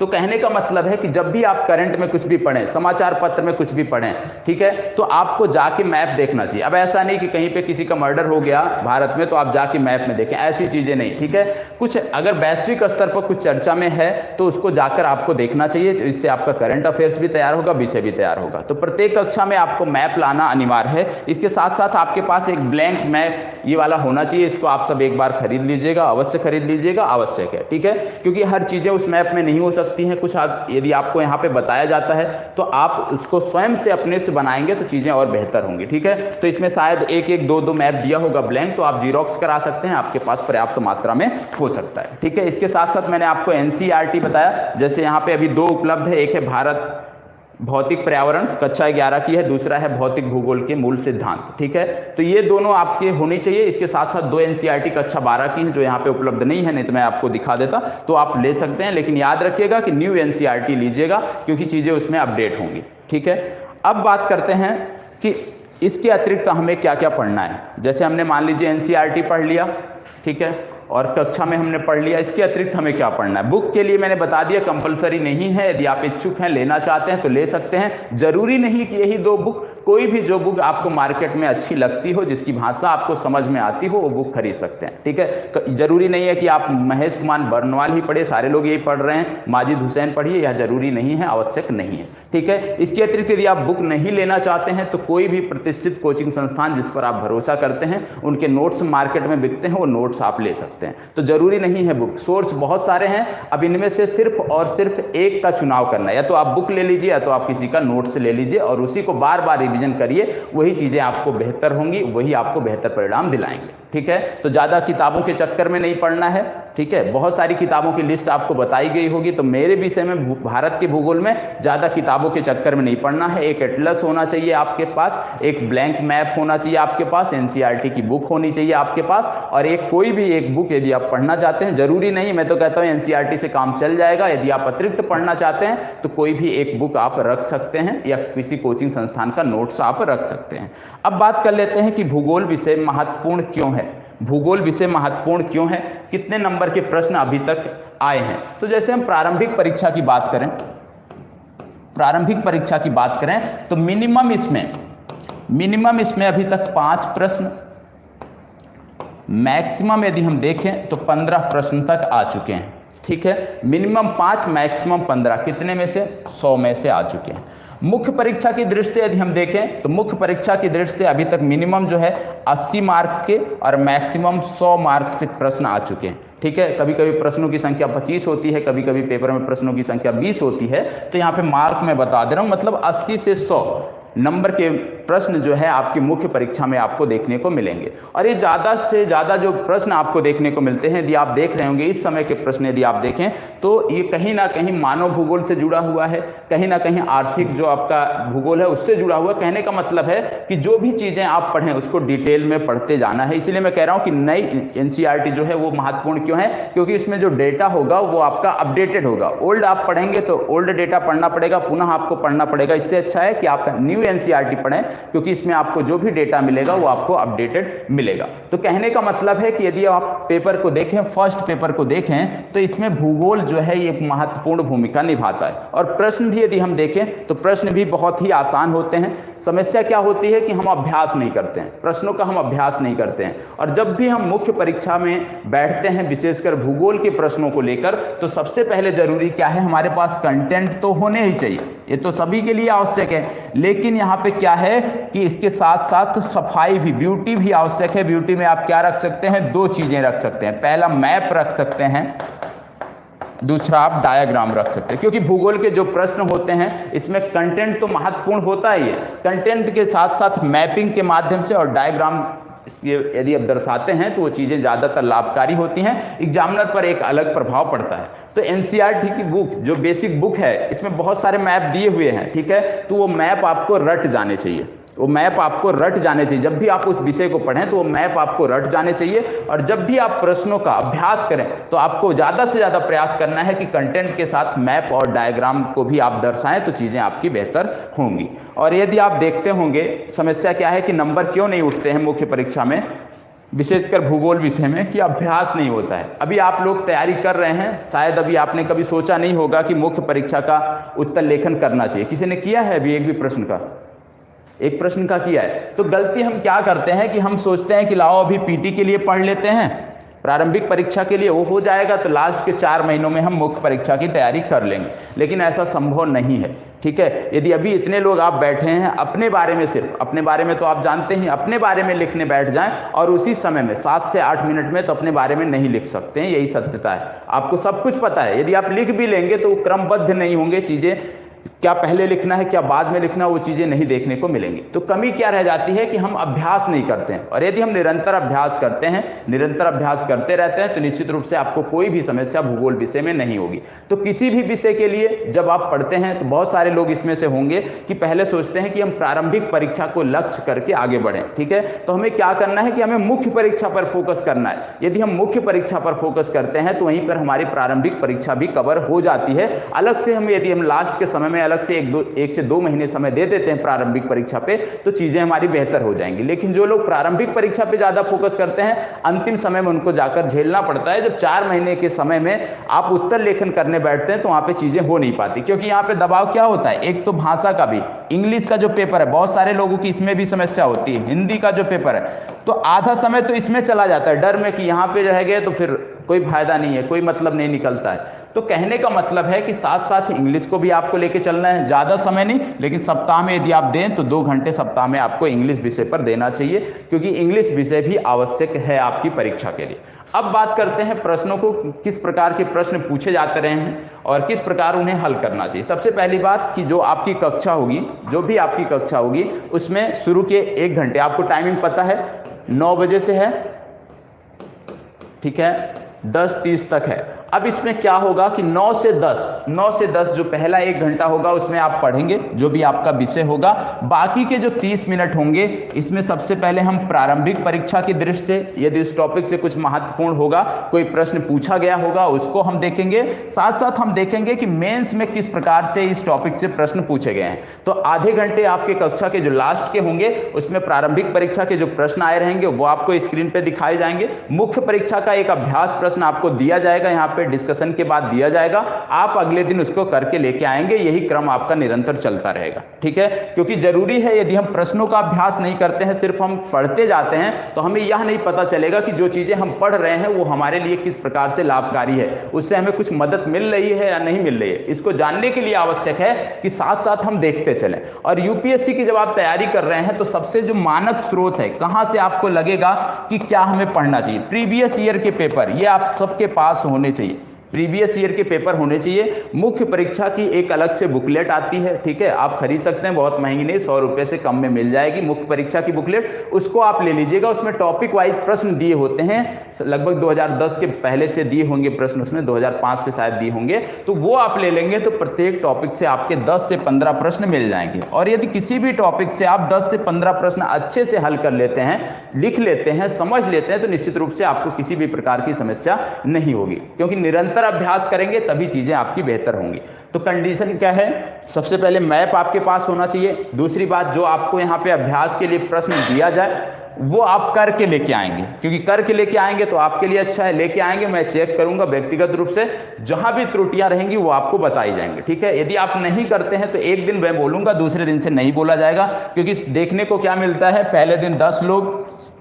तो कहने का मतलब है कि जब भी आप करंट में कुछ भी पढ़ें, समाचार पत्र में कुछ भी पढ़ें, ठीक है, तो आपको जाके मैप देखना चाहिए। अब ऐसा नहीं कि कहीं पे किसी का मर्डर हो गया भारत में तो आप जाके मैप में देखें, ऐसी चीजें नहीं, ठीक है। कुछ अगर वैश्विक स्तर पर कुछ चर्चा में है तो उसको जाकर आपको देखना चाहिए, तो इससे आपका करंट अफेयर्स भी तैयार होगा, विषय भी तैयार होगा। तो प्रत्येक कक्षा में आपको मैप लाना अनिवार्य है। इसके साथ साथ आपके पास एक ब्लैंक मैप ये वाला होना चाहिए, इसको आप सब एक बार खरीद लीजिएगा, अवश्य खरीद लीजिएगा, आवश्यक है, ठीक है, क्योंकि हर चीजें उस मैप में नहीं हो सकती हैं। कुछ यदि आपको यहाँ पे बताया जाता है तो आप उसको स्वयं से अपने से बनाएंगे तो चीजें और बेहतर होंगी, ठीक है। तो इसमें शायद एक एक दो दो मैप दिया होगा ब्लैंक, तो आप जीरोक्स करा सकते हैं, आपके पास पर्याप्त मात्रा में हो सकता है, ठीक है। इसके साथ साथ मैंने आपको एनसीईआरटी बताया, जैसे यहाँ पे अभी दो उपलब्ध है, एक है भारत भौतिक पर्यावरण कक्षा 11 की है, दूसरा है भौतिक भूगोल के मूल सिद्धांत, ठीक है। तो ये दोनों आपके होनी चाहिए। इसके साथ साथ दो एनसीईआरटी कक्षा 12 की हैं जो यहाँ पे उपलब्ध नहीं है, नहीं तो मैं आपको दिखा देता, तो आप ले सकते हैं, लेकिन याद रखिएगा कि न्यू एनसीईआरटी लीजिएगा क्योंकि चीजें उसमें अपडेट होंगी, ठीक है। अब बात करते हैं कि इसके अतिरिक्त हमें क्या क्या पढ़ना है। जैसे हमने मान लीजिए एनसीईआरटी पढ़ लिया, ठीक है, और कक्षा में हमने पढ़ लिया, इसके अतिरिक्त हमें क्या पढ़ना है। बुक के लिए मैंने बता दिया कंपलसरी नहीं है, यदि आप इच्छुक हैं लेना चाहते हैं तो ले सकते हैं। जरूरी नहीं कि यही दो बुक, कोई भी जो बुक आपको मार्केट में अच्छी लगती हो, जिसकी भाषा आपको समझ में आती हो, वो बुक खरीद सकते हैं, ठीक है। जरूरी नहीं है कि आप महेश कुमार बर्नवाल ही पढ़े, सारे लोग यही पढ़ रहे हैं, माजिद हुसैन पढ़िए, यह जरूरी नहीं है, आवश्यक नहीं है, ठीक है। इसके अतिरिक्त यदि आप बुक नहीं लेना चाहते हैं तो कोई भी प्रतिष्ठित कोचिंग संस्थान जिस पर आप भरोसा करते हैं उनके नोट्स मार्केट में बिकते हैं, वो नोट्स आप ले सकते हैं। तो जरूरी नहीं है बुक, सोर्स बहुत सारे हैं। अब इनमें से सिर्फ और सिर्फ एक का चुनाव करना है, या तो आप बुक ले लीजिए या तो आप किसी का नोट्स ले लीजिए और उसी को बार बार रिवीजन करिए, वही चीजें आपको बेहतर होंगी, वही आपको बेहतर परिणाम दिलाएंगे, ठीक है। तो ज्यादा किताबों के चक्कर में नहीं पढ़ना है, ठीक है। बहुत सारी किताबों की लिस्ट आपको बताई गई होगी, तो मेरे विषय में भारत के भूगोल में ज्यादा किताबों के चक्कर में नहीं पढ़ना है। एक एटलस होना चाहिए आपके पास, एक ब्लैंक मैप होना चाहिए आपके पास, एनसीईआरटी की बुक होनी चाहिए आपके पास, और एक कोई भी एक बुक यदि आप पढ़ना चाहते हैं, जरूरी नहीं, मैं तो कहता हूं एनसीईआरटी से काम चल जाएगा। यदि आप अतिरिक्त पढ़ना चाहते हैं तो कोई भी एक बुक आप रख सकते हैं या किसी कोचिंग संस्थान का नोट्स आप रख सकते हैं। अब बात कर लेते हैं कि भूगोल विषय महत्वपूर्ण क्यों है। भूगोल विषय महत्वपूर्ण क्यों है, कितने नंबर के प्रश्न अभी तक आए हैं। तो जैसे हम प्रारंभिक परीक्षा की बात करें, प्रारंभिक परीक्षा की बात करें तो मिनिमम इसमें अभी तक 5 प्रश्न, मैक्सिमम यदि हम देखें तो 15 प्रश्न तक आ चुके हैं, ठीक है। मिनिमम 5, मैक्सिमम 15, कितने में से 100 में से आ चुके हैं। मुख्य परीक्षा की दृष्टि से यदि हम देखें तो मुख्य परीक्षा की दृष्टि से अभी तक मिनिमम जो है 80 मार्क के और मैक्सिमम 100 मार्क से प्रश्न आ चुके हैं, ठीक है। कभी कभी प्रश्नों की संख्या 25 होती है, कभी कभी पेपर में प्रश्नों की संख्या 20 होती है, तो यहाँ पे मार्क मैं बता दे रहा हूँ, मतलब 80 से 100 नंबर के प्रश्न जो है आपकी मुख्य परीक्षा में आपको देखने को मिलेंगे। और ये ज़्यादा से ज़्यादा जो प्रश्न आपको देखने को मिलते हैं, यदि आप देख रहे होंगे इस समय के प्रश्न यदि आप देखें तो ये कहीं ना कहीं मानव भूगोल से जुड़ा हुआ है, कहीं ना कहीं आर्थिक जो आपका भूगोल है उससे जुड़ा हुआ। कहने का मतलब है कि जो भी चीज़ें आप पढ़ें उसको डिटेल में पढ़ते जाना है। इसीलिए मैं कह रहा हूँ कि नई एनसीईआरटी जो है वो महत्वपूर्ण क्यों है, क्योंकि इसमें जो डेटा होगा वो आपका अपडेटेड होगा। ओल्ड आप पढ़ेंगे तो ओल्ड डेटा पढ़ना पड़ेगा, पुनः आपको पढ़ना पड़ेगा। इससे अच्छा है कि आप न्यू एनसीईआरटी पढ़ें, क्योंकि इसमें आपको जो भी डेटा मिलेगा वो आपको अपडेटेड मिलेगा। तो कहने का मतलब है कि यदि आप पेपर को देखें, फर्स्ट पेपर को देखें, तो इसमें भूगोल जो है ये महत्वपूर्ण भूमिका निभाता है। और प्रश्न भी यदि हम देखें तो प्रश्न भी बहुत ही आसान होते हैं। समस्या क्या होती है कि हम अभ्यास नहीं करते हैं, प्रश्नों का हम अभ्यास नहीं करते हैं। और जब भी हम मुख्य परीक्षा में बैठते हैं, विशेषकर भूगोल के प्रश्नों को लेकर, तो सबसे पहले जरूरी क्या है, हमारे पास कंटेंट तो होने ही चाहिए, ये तो सभी के लिए आवश्यक है। लेकिन यहाँ पे क्या है कि इसके साथ साथ सफाई भी, ब्यूटी भी आवश्यक है। ब्यूटी में आप क्या रख सकते हैं, 2 चीजें रख सकते हैं। पहला मैप रख सकते हैं, दूसरा आप डायग्राम रख सकते हैं। क्योंकि भूगोल के जो प्रश्न होते हैं इसमें कंटेंट तो महत्वपूर्ण होता ही है, कंटेंट के साथ साथ मैपिंग के माध्यम से और डायग्राम यदि आप दर्शाते हैं तो वो चीज़ें ज़्यादातर लाभकारी होती हैं, एग्जामिनर पर एक अलग प्रभाव पड़ता है। तो एनसीईआरटी की बुक जो बेसिक बुक है इसमें बहुत सारे मैप दिए हुए हैं, ठीक है। तो वो मैप आपको रट जाने चाहिए, वो मैप आपको रट जाने चाहिए। जब भी आप उस विषय को पढ़ें तो वो मैप आपको रट जाने चाहिए। और जब भी आप प्रश्नों का अभ्यास करें तो आपको ज़्यादा से ज़्यादा प्रयास करना है कि कंटेंट के साथ मैप और डायग्राम को भी आप दर्शाएं, तो चीज़ें आपकी बेहतर होंगी। और यदि आप देखते होंगे समस्या क्या है कि नंबर क्यों नहीं उठते हैं मुख्य परीक्षा में, विशेषकर भूगोल विषय में, कि अभ्यास नहीं होता है। अभी आप लोग तैयारी कर रहे हैं, शायद अभी आपने कभी सोचा नहीं होगा कि मुख्य परीक्षा का उत्तर लेखन करना चाहिए। किसी ने किया है अभी एक भी प्रश्न का? एक प्रश्न का किया है। तो गलती हम क्या करते हैं कि हम सोचते हैं कि लाओ अभी पीटी के लिए पढ़ लेते हैं, प्रारंभिक परीक्षा के लिए वो हो जाएगा तो लास्ट के 4 महीनों में हम मुख्य परीक्षा की तैयारी कर लेंगे, लेकिन ऐसा संभव नहीं है। ठीक है, यदि अभी इतने लोग आप बैठे हैं अपने बारे में, सिर्फ अपने बारे में तो आप जानते हैं, अपने बारे में लिखने बैठ जाएं और उसी समय में 7 से 8 मिनट में तो अपने बारे में नहीं लिख सकते हैं, यही सत्यता है। आपको सब कुछ पता है, यदि आप लिख भी लेंगे तो क्रमबद्ध नहीं होंगे चीज़ें, क्या पहले लिखना है क्या बाद में लिखना, वो चीज़ें नहीं देखने को मिलेंगी। तो कमी क्या रह जाती है कि हम अभ्यास नहीं करते हैं। और यदि हम निरंतर अभ्यास करते हैं, निरंतर अभ्यास करते रहते हैं, तो निश्चित रूप से आपको कोई भी समस्या भूगोल विषय में नहीं होगी। तो किसी भी विषय के लिए जब आप पढ़ते हैं तो बहुत सारे लोग इसमें से होंगे कि पहले सोचते हैं कि हम प्रारंभिक परीक्षा को लक्ष्य करके आगे बढ़ें। ठीक है, तो हमें क्या करना है कि हमें मुख्य परीक्षा पर फोकस करना है। यदि हम मुख्य परीक्षा पर फोकस करते हैं तो वहीं पर हमारी प्रारंभिक परीक्षा भी कवर हो जाती है। अलग से हम, यदि हम लास्ट के समय में अलग से 1 से 2 महीने समय दे देते हैं प्रारंभिक परीक्षा पे, तो चीजें हमारी बेहतर हो जाएंगी। लेकिन जो लोग प्रारंभिक परीक्षा पे ज्यादा फोकस करते हैं, अंतिम समय में उनको जाकर झेलना पड़ता है। जब 4 महीने के समय में आप उत्तर लेखन करने बैठते हैं तो वहां पे चीजें हो नहीं पाती, क्योंकि यहाँ पे दबाव क्या होता है, एक तो भाषा का भी, इंग्लिश का जो पेपर है, बहुत सारे लोगों की इसमें भी समस्या होती है, हिंदी का जो पेपर है, तो आधा समय तो इसमें चला जाता है डर में कि यहाँ पे रह गए तो फिर कोई फायदा नहीं है, कोई मतलब नहीं निकलता है। तो कहने का मतलब है कि साथ साथ इंग्लिश को भी आपको लेके चलना है, ज़्यादा समय नहीं, लेकिन सप्ताह में यदि आप दें तो 2 घंटे सप्ताह में आपको इंग्लिश विषय पर देना चाहिए, क्योंकि इंग्लिश विषय भी आवश्यक है आपकी परीक्षा के लिए। अब बात करते हैं प्रश्नों को, किस प्रकार के प्रश्न पूछे जाते रहे हैं और किस प्रकार उन्हें हल करना चाहिए। सबसे पहली बात कि जो आपकी कक्षा होगी, जो भी आपकी कक्षा होगी, उसमें शुरू के 1 घंटे, आपको टाइमिंग पता है 9 बजे से है, ठीक है, 10:30 तक है। अब इसमें क्या होगा कि 9 से 10 जो पहला 1 घंटा होगा उसमें आप पढ़ेंगे जो भी आपका विषय होगा। बाकी के जो 30 मिनट होंगे इसमें सबसे पहले हम प्रारंभिक परीक्षा की दृष्टि से, यदि इस टॉपिक से कुछ महत्वपूर्ण होगा, कोई प्रश्न पूछा गया होगा, उसको हम देखेंगे। साथ साथ हम देखेंगे कि मेंस में किस प्रकार से इस टॉपिक से प्रश्न पूछे गए हैं। तो आधे घंटे आपके कक्षा के जो लास्ट के होंगे उसमें प्रारंभिक परीक्षा के जो प्रश्न आए रहेंगे वो आपको स्क्रीन पे दिखाए जाएंगे। मुख्य परीक्षा का एक अभ्यास प्रश्न आपको दिया जाएगा, यहाँ पे डिस्कशन के बाद दिया जाएगा, आप अगले दिन उसको करके लेके आएंगे। यही क्रम आपका निरंतर चलता रहेगा, ठीक है। क्योंकि जरूरी है, यदि हम प्रश्नों का अभ्यास नहीं करते हैं, सिर्फ हम पढ़ते जाते हैं, तो हमें यह नहीं पता चलेगा कि जो चीजें हम पढ़ रहे हैं वो हमारे लिए किस प्रकार से लाभकारी है, उससे हमें कुछ मदद मिल रही है या नहीं मिल रही है। इसको जानने के लिए आवश्यक है कि साथ साथ हम देखते चलें। और यूपीएससी की जब आप तैयारी कर रहे हैं तो सबसे जो मानक स्रोत है, कहां से आपको लगेगा कि क्या हमें पढ़ना चाहिए, प्रीवियस ईयर के पेपर, ये आप सबके पास होने चाहिए। प्रीवियस ईयर के पेपर होने चाहिए। मुख्य परीक्षा की एक अलग से बुकलेट आती है, ठीक है, आप खरीद सकते हैं, बहुत महंगी नहीं, 100 रुपये से कम में मिल जाएगी मुख्य परीक्षा की बुकलेट, उसको आप ले लीजिएगा। उसमें टॉपिक वाइज प्रश्न दिए होते हैं, लगभग 2010 के पहले से दिए होंगे प्रश्न, उसमें 2005 से शायद दिए होंगे, तो वो आप ले लेंगे तो प्रत्येक टॉपिक से आपके 10 से 15 प्रश्न मिल जाएंगे। और यदि किसी भी टॉपिक से आप 10 से 15 प्रश्न अच्छे से हल कर लेते हैं, लिख लेते हैं, समझ लेते हैं, तो निश्चित रूप से आपको किसी भी प्रकार की समस्या नहीं होगी, क्योंकि निरंतर अभ्यास करेंगे तभी चीजें आपकी बेहतर होंगी। तो कंडीशन क्या है, सबसे पहले मैप आपके पास होना चाहिए। दूसरी बात, जो आपको यहाँ पे अभ्यास के लिए प्रश्न दिया जाए वो आप करके लेके आएंगे, क्योंकि करके लेके आएंगे तो आपके लिए अच्छा है। लेके आएंगे, मैं चेक करूंगा व्यक्तिगत रूप से, जहां भी त्रुटियां रहेंगी वो आपको बताई जाएंगे, ठीक है। यदि आप नहीं करते हैं तो एक दिन मैं बोलूंगा, दूसरे दिन से नहीं बोला जाएगा, क्योंकि देखने को क्या मिलता है, पहले दिन 10 लोग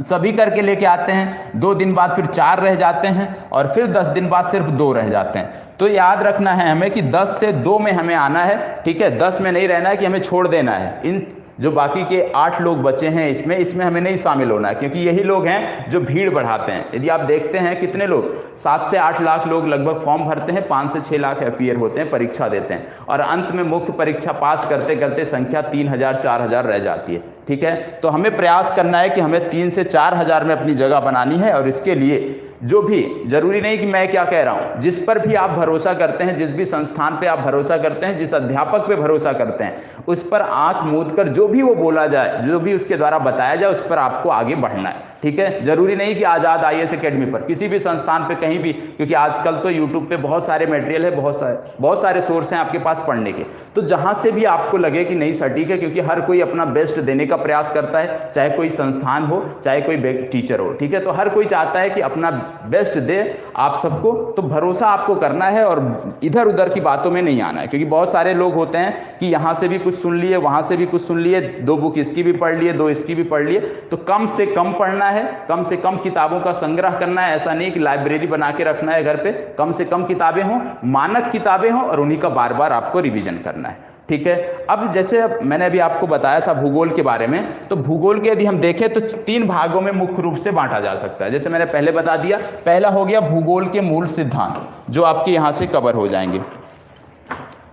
सभी करके लेके आते हैं, 2 दिन बाद फिर 4 रह जाते हैं, और फिर 10 दिन बाद सिर्फ 2 रह जाते हैं। तो याद रखना है हमें कि 10 से 2 में हमें आना है, ठीक है। 10 में नहीं रहना है कि हमें छोड़ देना है। इन जो बाकी के 8 लोग बचे हैं इसमें हमें नहीं शामिल होना है, क्योंकि यही लोग हैं जो भीड़ बढ़ाते हैं। यदि आप देखते हैं कितने लोग, 7 से 8 लाख लोग लगभग फॉर्म भरते हैं, 5 से 6 लाख अपीयर होते हैं, परीक्षा देते हैं, और अंत में मुख्य परीक्षा पास करते करते संख्या 3000 4000 रह जाती है, ठीक है। तो हमें प्रयास करना है कि हमें 3 से 4000 में अपनी जगह बनानी है, और इसके लिए जो भी, जरूरी नहीं कि मैं क्या कह रहा हूं, जिस पर भी आप भरोसा करते हैं, जिस भी संस्थान पे आप भरोसा करते हैं, जिस अध्यापक पे भरोसा करते हैं, उस पर आंख मूंद कर जो भी वो बोला जाए, जो भी उसके द्वारा बताया जाए, उस पर आपको आगे बढ़ना है। ठीक है, जरूरी नहीं कि आजाद आईएएस एकेडमी पर, किसी भी संस्थान पे कहीं भी, क्योंकि आजकल तो यूट्यूब पे बहुत सारे मटेरियल है, बहुत सारे सोर्स हैं आपके पास पढ़ने के, तो जहां से भी आपको लगे कि नहीं सटीक है, क्योंकि हर कोई अपना बेस्ट देने का प्रयास करता है, चाहे कोई संस्थान हो, चाहे कोई टीचर हो। ठीक है, तो हर कोई चाहता है कि अपना बेस्ट दे आप सबको, तो भरोसा आपको करना है और इधर उधर की बातों में नहीं आना है। क्योंकि बहुत सारे लोग होते हैं कि यहाँ से भी कुछ सुन लिए, वहां से भी कुछ सुन लिए, 2 बुक इसकी भी पढ़ लिए, 2 इसकी भी पढ़ लिए, तो कम से कम पढ़ना है, कम से कम किताबों का संग्रह करना है। ऐसा नहीं कि लाइब्रेरी बना के रखना है घर पे, कम से कम किताबें हों, मानक किताबें हों, और उन्हीं का बार बार आपको रिवीजन करना है। ठीक है, अब जैसे मैंने अभी आपको बताया था भूगोल के बारे में, तो भूगोल के यदि हम देखें तो 3 भागों में मुख्य रूप से बांटा जा सकता है। जैसे मैंने पहले बता दिया, पहला हो गया भूगोल के मूल सिद्धांत, जो आपके यहां से कवर हो जाएंगे।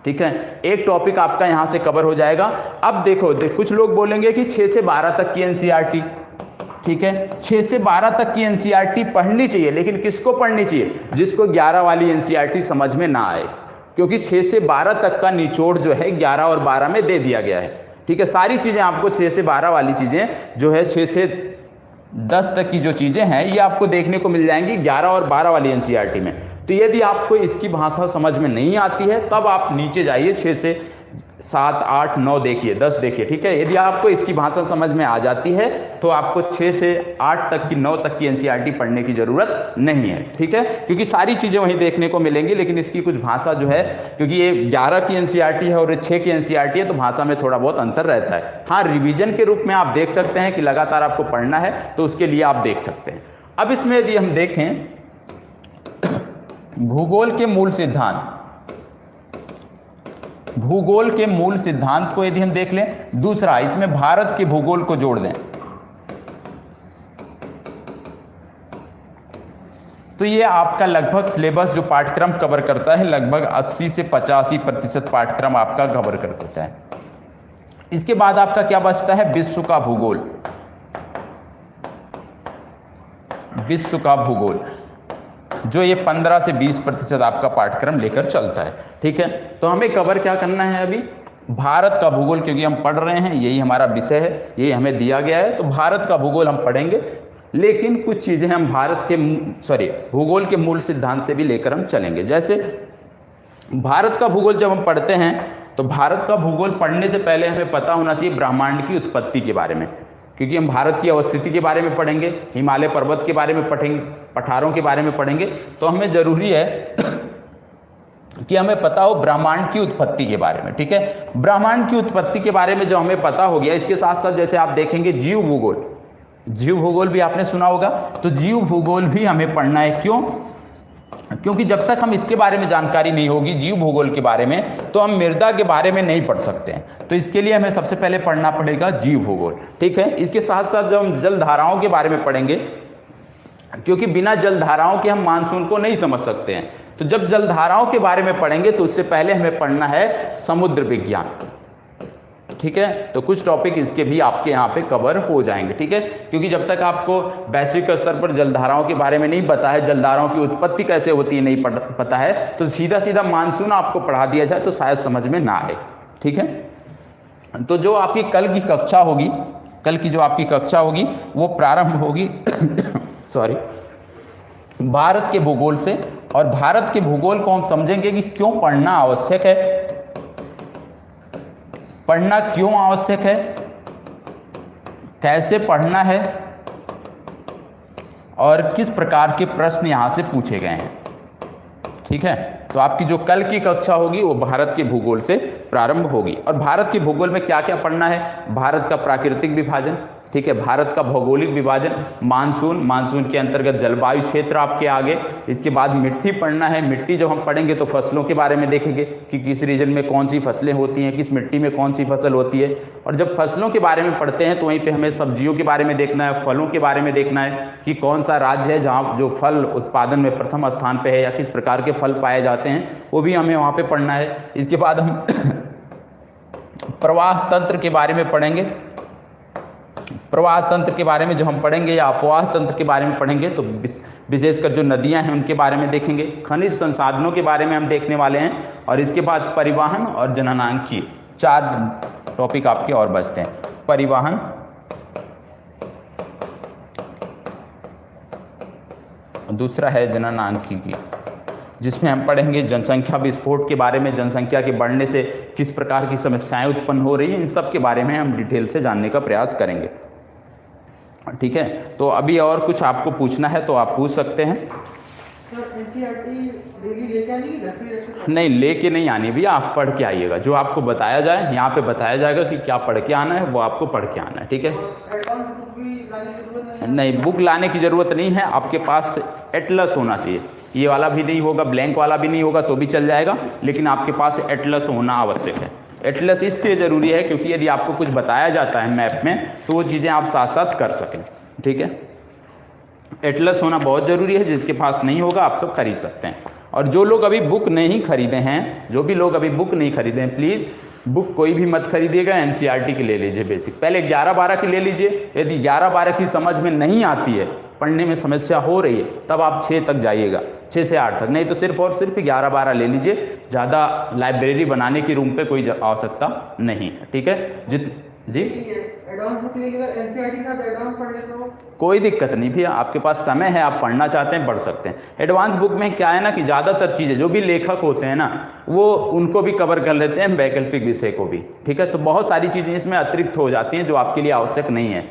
ठीक है, एक टॉपिक आपका यहां से कवर हो जाएगा। अब देखो कुछ लोग बोलेंगे कि 6 से 12 तक की एनसीईआरटी, ठीक है, 6 से 12 तक की एनसीईआरटी पढ़नी चाहिए, लेकिन किसको पढ़नी चाहिए? जिसको 11 वाली एनसीईआरटी समझ में ना आए, क्योंकि 6 से 12 तक का निचोड़ जो है 11 और 12 में दे दिया गया है। ठीक है, सारी चीजें आपको 6 से 12 वाली चीजें जो है 6 से 10 तक की जो चीजें हैं ये आपको देखने को मिल जाएंगी 11 और 12 वाली एनसीईआरटी में। तो यदि आपको इसकी भाषा समझ में नहीं आती है, तब आप नीचे जाइए, 6 से 7, 8, 9 देखिए, 10 देखिए। ठीक है, यदि आपको इसकी भाषा समझ में आ जाती है तो आपको 6 से 8 तक की, 9 तक की एनसीईआरटी पढ़ने की जरूरत नहीं है। ठीक है, क्योंकि सारी चीजें वहीं देखने को मिलेंगी, लेकिन इसकी कुछ भाषा जो है, क्योंकि ये 11 की एनसीईआरटी है और 6 की एनसीईआरटी है, तो भाषा में थोड़ा बहुत अंतर रहता है। हाँ, रिवीजन के रूप में आप देख सकते हैं कि लगातार आपको पढ़ना है, तो उसके लिए आप देख सकते हैं। अब इसमें यदि हम देखें भूगोल के मूल सिद्धांत, भूगोल के मूल सिद्धांत को यदि हम देख लें, दूसरा इसमें भारत के भूगोल को जोड़ दें, तो ये आपका लगभग सिलेबस जो पाठ्यक्रम कवर करता है, लगभग 80 से 85% पाठ्यक्रम आपका कवर कर देता है। इसके बाद आपका क्या बचता है? विश्व का भूगोल, विश्व का भूगोल, जो ये 15 से 20% आपका पाठ्यक्रम लेकर चलता है। ठीक है, तो हमें कवर क्या करना है अभी? भारत का भूगोल, क्योंकि हम पढ़ रहे हैं, यही हमारा विषय है, यही हमें दिया गया है, तो भारत का भूगोल हम पढ़ेंगे, लेकिन कुछ चीजें हम भूगोल के मूल सिद्धांत से भी लेकर हम चलेंगे। जैसे भारत का भूगोल जब हम पढ़ते हैं, तो भारत का भूगोल पढ़ने से पहले हमें पता होना चाहिए ब्रह्मांड की उत्पत्ति के बारे में, क्योंकि हम भारत की अवस्थिति के बारे में पढ़ेंगे, हिमालय पर्वत के बारे में पढ़ेंगे, पठारों के बारे में पढ़ेंगे, तो हमें जरूरी है कि हमें पता हो ब्रह्मांड की उत्पत्ति के बारे में। ठीक है, ब्रह्मांड की उत्पत्ति के बारे में जब हमें पता हो गया, इसके साथ साथ जैसे आप देखेंगे जीव भूगोल, जीव भूगोल भी आपने सुना होगा, तो जीव भूगोल भी हमें पढ़ना है। क्यों? क्योंकि जब तक हम इसके बारे में जानकारी नहीं होगी, जीव भूगोल के बारे में, तो हम मृदा के बारे में नहीं पढ़ सकते हैं। तो इसके लिए हमें सबसे पहले पढ़ना पड़ेगा जीव भूगोल। ठीक है, इसके साथ साथ जब हम जल धाराओं के बारे में पढ़ेंगे, क्योंकि बिना जल धाराओं के हम मानसून को नहीं समझ सकते हैं, तो जब जल धाराओं के बारे में पढ़ेंगे तो उससे पहले हमें पढ़ना है समुद्र विज्ञान। ठीक है, तो कुछ टॉपिक इसके भी आपके यहाँ पे कवर हो जाएंगे। ठीक है, क्योंकि जब तक आपको वैश्विक स्तर पर जलधाराओं के बारे में नहीं पता है, जलधाराओं की उत्पत्ति कैसे होती है नहीं पता है, तो सीधा सीधा मानसून आपको पढ़ा दिया जाए तो शायद समझ में ना आए। ठीक है, तो जो आपकी कल की कक्षा होगी, कल की जो आपकी कक्षा होगी वो प्रारंभ होगी भारत के भूगोल से, और भारत के भूगोल को हम समझेंगे कि क्यों पढ़ना आवश्यक है, पढ़ना क्यों आवश्यक है, कैसे पढ़ना है, और किस प्रकार के प्रश्न यहां से पूछे गए हैं। ठीक है, तो आपकी जो कल की कक्षा होगी वो भारत के भूगोल से प्रारंभ होगी। और भारत के भूगोल में क्या क्या पढ़ना है? भारत का प्राकृतिक विभाजन, ठीक है, भारत का भौगोलिक विभाजन, मानसून के अंतर्गत जलवायु क्षेत्र आपके आगे, इसके बाद मिट्टी पढ़ना है। मिट्टी जब हम पढ़ेंगे तो फसलों के बारे में देखेंगे कि किस रीजन में कौन सी फसलें होती हैं, किस मिट्टी में कौन सी फसल होती है। और जब फसलों के बारे में पढ़ते हैं तो वहीं पे हमें सब्जियों के बारे में देखना है, फलों के बारे में देखना है कि कौन सा राज्य है जहाँ जो फल उत्पादन में प्रथम स्थान पर है, या किस प्रकार के फल पाए जाते हैं, वो भी हमें वहाँ पर पढ़ना है। इसके बाद हम प्रवाह तंत्र के बारे में पढ़ेंगे, प्रवाह तंत्र के बारे में जो हम पढ़ेंगे या अपवाह तंत्र के बारे में पढ़ेंगे तो विशेषकर जो नदियां हैं उनके बारे में देखेंगे। खनिज संसाधनों के बारे में हम देखने वाले हैं और इसके बाद परिवहन और जननांकीय, 4 टॉपिक आपके और बचते हैं। परिवहन, दूसरा है जननांकीय, जिसमें हम पढ़ेंगे जनसंख्या विस्फोट के बारे में, जनसंख्या के बढ़ने से किस प्रकार की समस्याएं उत्पन्न हो रही हैं, इन सब के बारे में हम डिटेल से जानने का प्रयास करेंगे। ठीक है, तो अभी और कुछ आपको पूछना है तो आप पूछ सकते हैं।
डेली लेके आनी कि घर पे रख सकते हैं?
नहीं, लेके नहीं आनी भैया, आप पढ़ के आइएगा। जो आपको बताया जाए यहाँ पे बताया जाएगा कि क्या पढ़ के आना है, वो आपको पढ़ के आना है। ठीक है,
एडवांस बुक भी लाने की जरूरत
नहीं बुक लाने की ज़रूरत नहीं है, आपके पास एटलस होना चाहिए। ये वाला भी नहीं होगा, ब्लैंक वाला भी नहीं होगा तो भी चल जाएगा, लेकिन आपके पास एटलस होना आवश्यक है। एटलस इसलिए ज़रूरी है क्योंकि यदि आपको कुछ बताया जाता है मैप में तो वो चीज़ें आप साथ साथ कर सकें। ठीक है, एटलस होना बहुत ज़रूरी है, जिसके पास नहीं होगा आप सब खरीद सकते हैं। और जो लोग अभी बुक नहीं खरीदे हैं, जो भी लोग अभी बुक नहीं खरीदे हैं, प्लीज़ बुक कोई भी मत खरीदिएगा, एनसीईआरटी की ले लीजिए बेसिक। पहले 11-12 की ले लीजिए, यदि 11-12 की समझ में नहीं आती है, पढ़ने में समस्या हो रही है, तब आप 6 तक जाइएगा, 6 से 8 तक, नहीं तो सिर्फ और सिर्फ 11-12 ले लीजिए। ज़्यादा लाइब्रेरी बनाने की रूम पे कोई आवश्यकता नहीं है। ठीक है जी,
एडवांस बुक लेके अगर एनसीईआरटी के साथ एडवांस पढ़ ले तो
कोई दिक्कत नहीं भैया, आपके पास समय है, आप पढ़ना चाहते हैं पढ़ सकते हैं। एडवांस बुक में क्या है ना कि ज़्यादातर चीज़ें जो भी लेखक होते हैं ना, वो उनको भी कवर कर लेते हैं, वैकल्पिक विषय को भी। ठीक है, तो बहुत सारी चीज़ें इसमें अतिरिक्त हो जाती हैं जो आपके लिए आवश्यक नहीं है।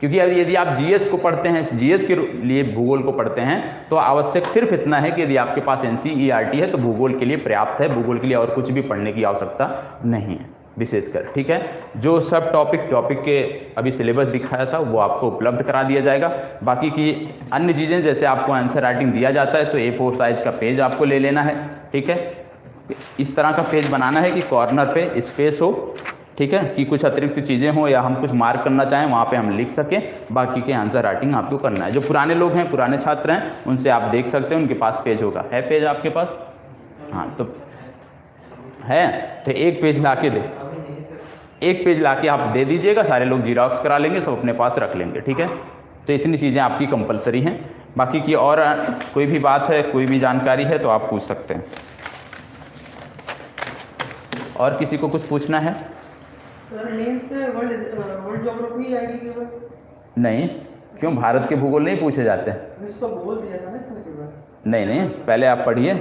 क्योंकि यदि आप जीएस को पढ़ते हैं, जीएस के लिए भूगोल को पढ़ते हैं, तो आवश्यक सिर्फ इतना है कि यदि आपके पास एनसीईआरटी है तो भूगोल के लिए पर्याप्त है, भूगोल के लिए और कुछ भी पढ़ने की आवश्यकता नहीं है विशेषकर। ठीक है, जो सब टॉपिक के अभी सिलेबस दिखाया था वो आपको उपलब्ध करा दिया जाएगा। बाकी की अन्य चीज़ें जैसे आपको आंसर राइटिंग दिया जाता है तो A4 साइज का पेज आपको ले लेना है। ठीक है, इस तरह का पेज बनाना है कि कॉर्नर पे स्पेस हो। ठीक है, कि कुछ अतिरिक्त चीज़ें हो या हम कुछ मार्क करना चाहें वहाँ पे हम लिख सकें, बाकी के आंसर राइटिंग आपको करना है। जो पुराने लोग हैं, पुराने छात्र हैं, उनसे आप देख सकते हैं, उनके पास पेज होगा। है पेज आपके पास? हाँ, तो है तो एक पेज ला के एक पेज लाके आप दे दीजिएगा, सारे लोग जीरोक्स करा लेंगे, सब अपने पास रख लेंगे। ठीक है, तो इतनी चीज़ें आपकी कंपलसरी हैं। बाकी की और कोई भी बात है, कोई भी जानकारी है तो आप पूछ सकते हैं। और किसी को कुछ पूछना है?
मेंस में वर्ल्ड ज्योग्राफी आएगी केवल?
नहीं, क्यों, भारत के भूगोल नहीं पूछे जाते हैं?
इसको बोल दिया था ना इसने केवल।
नहीं, पहले आप पढ़िए।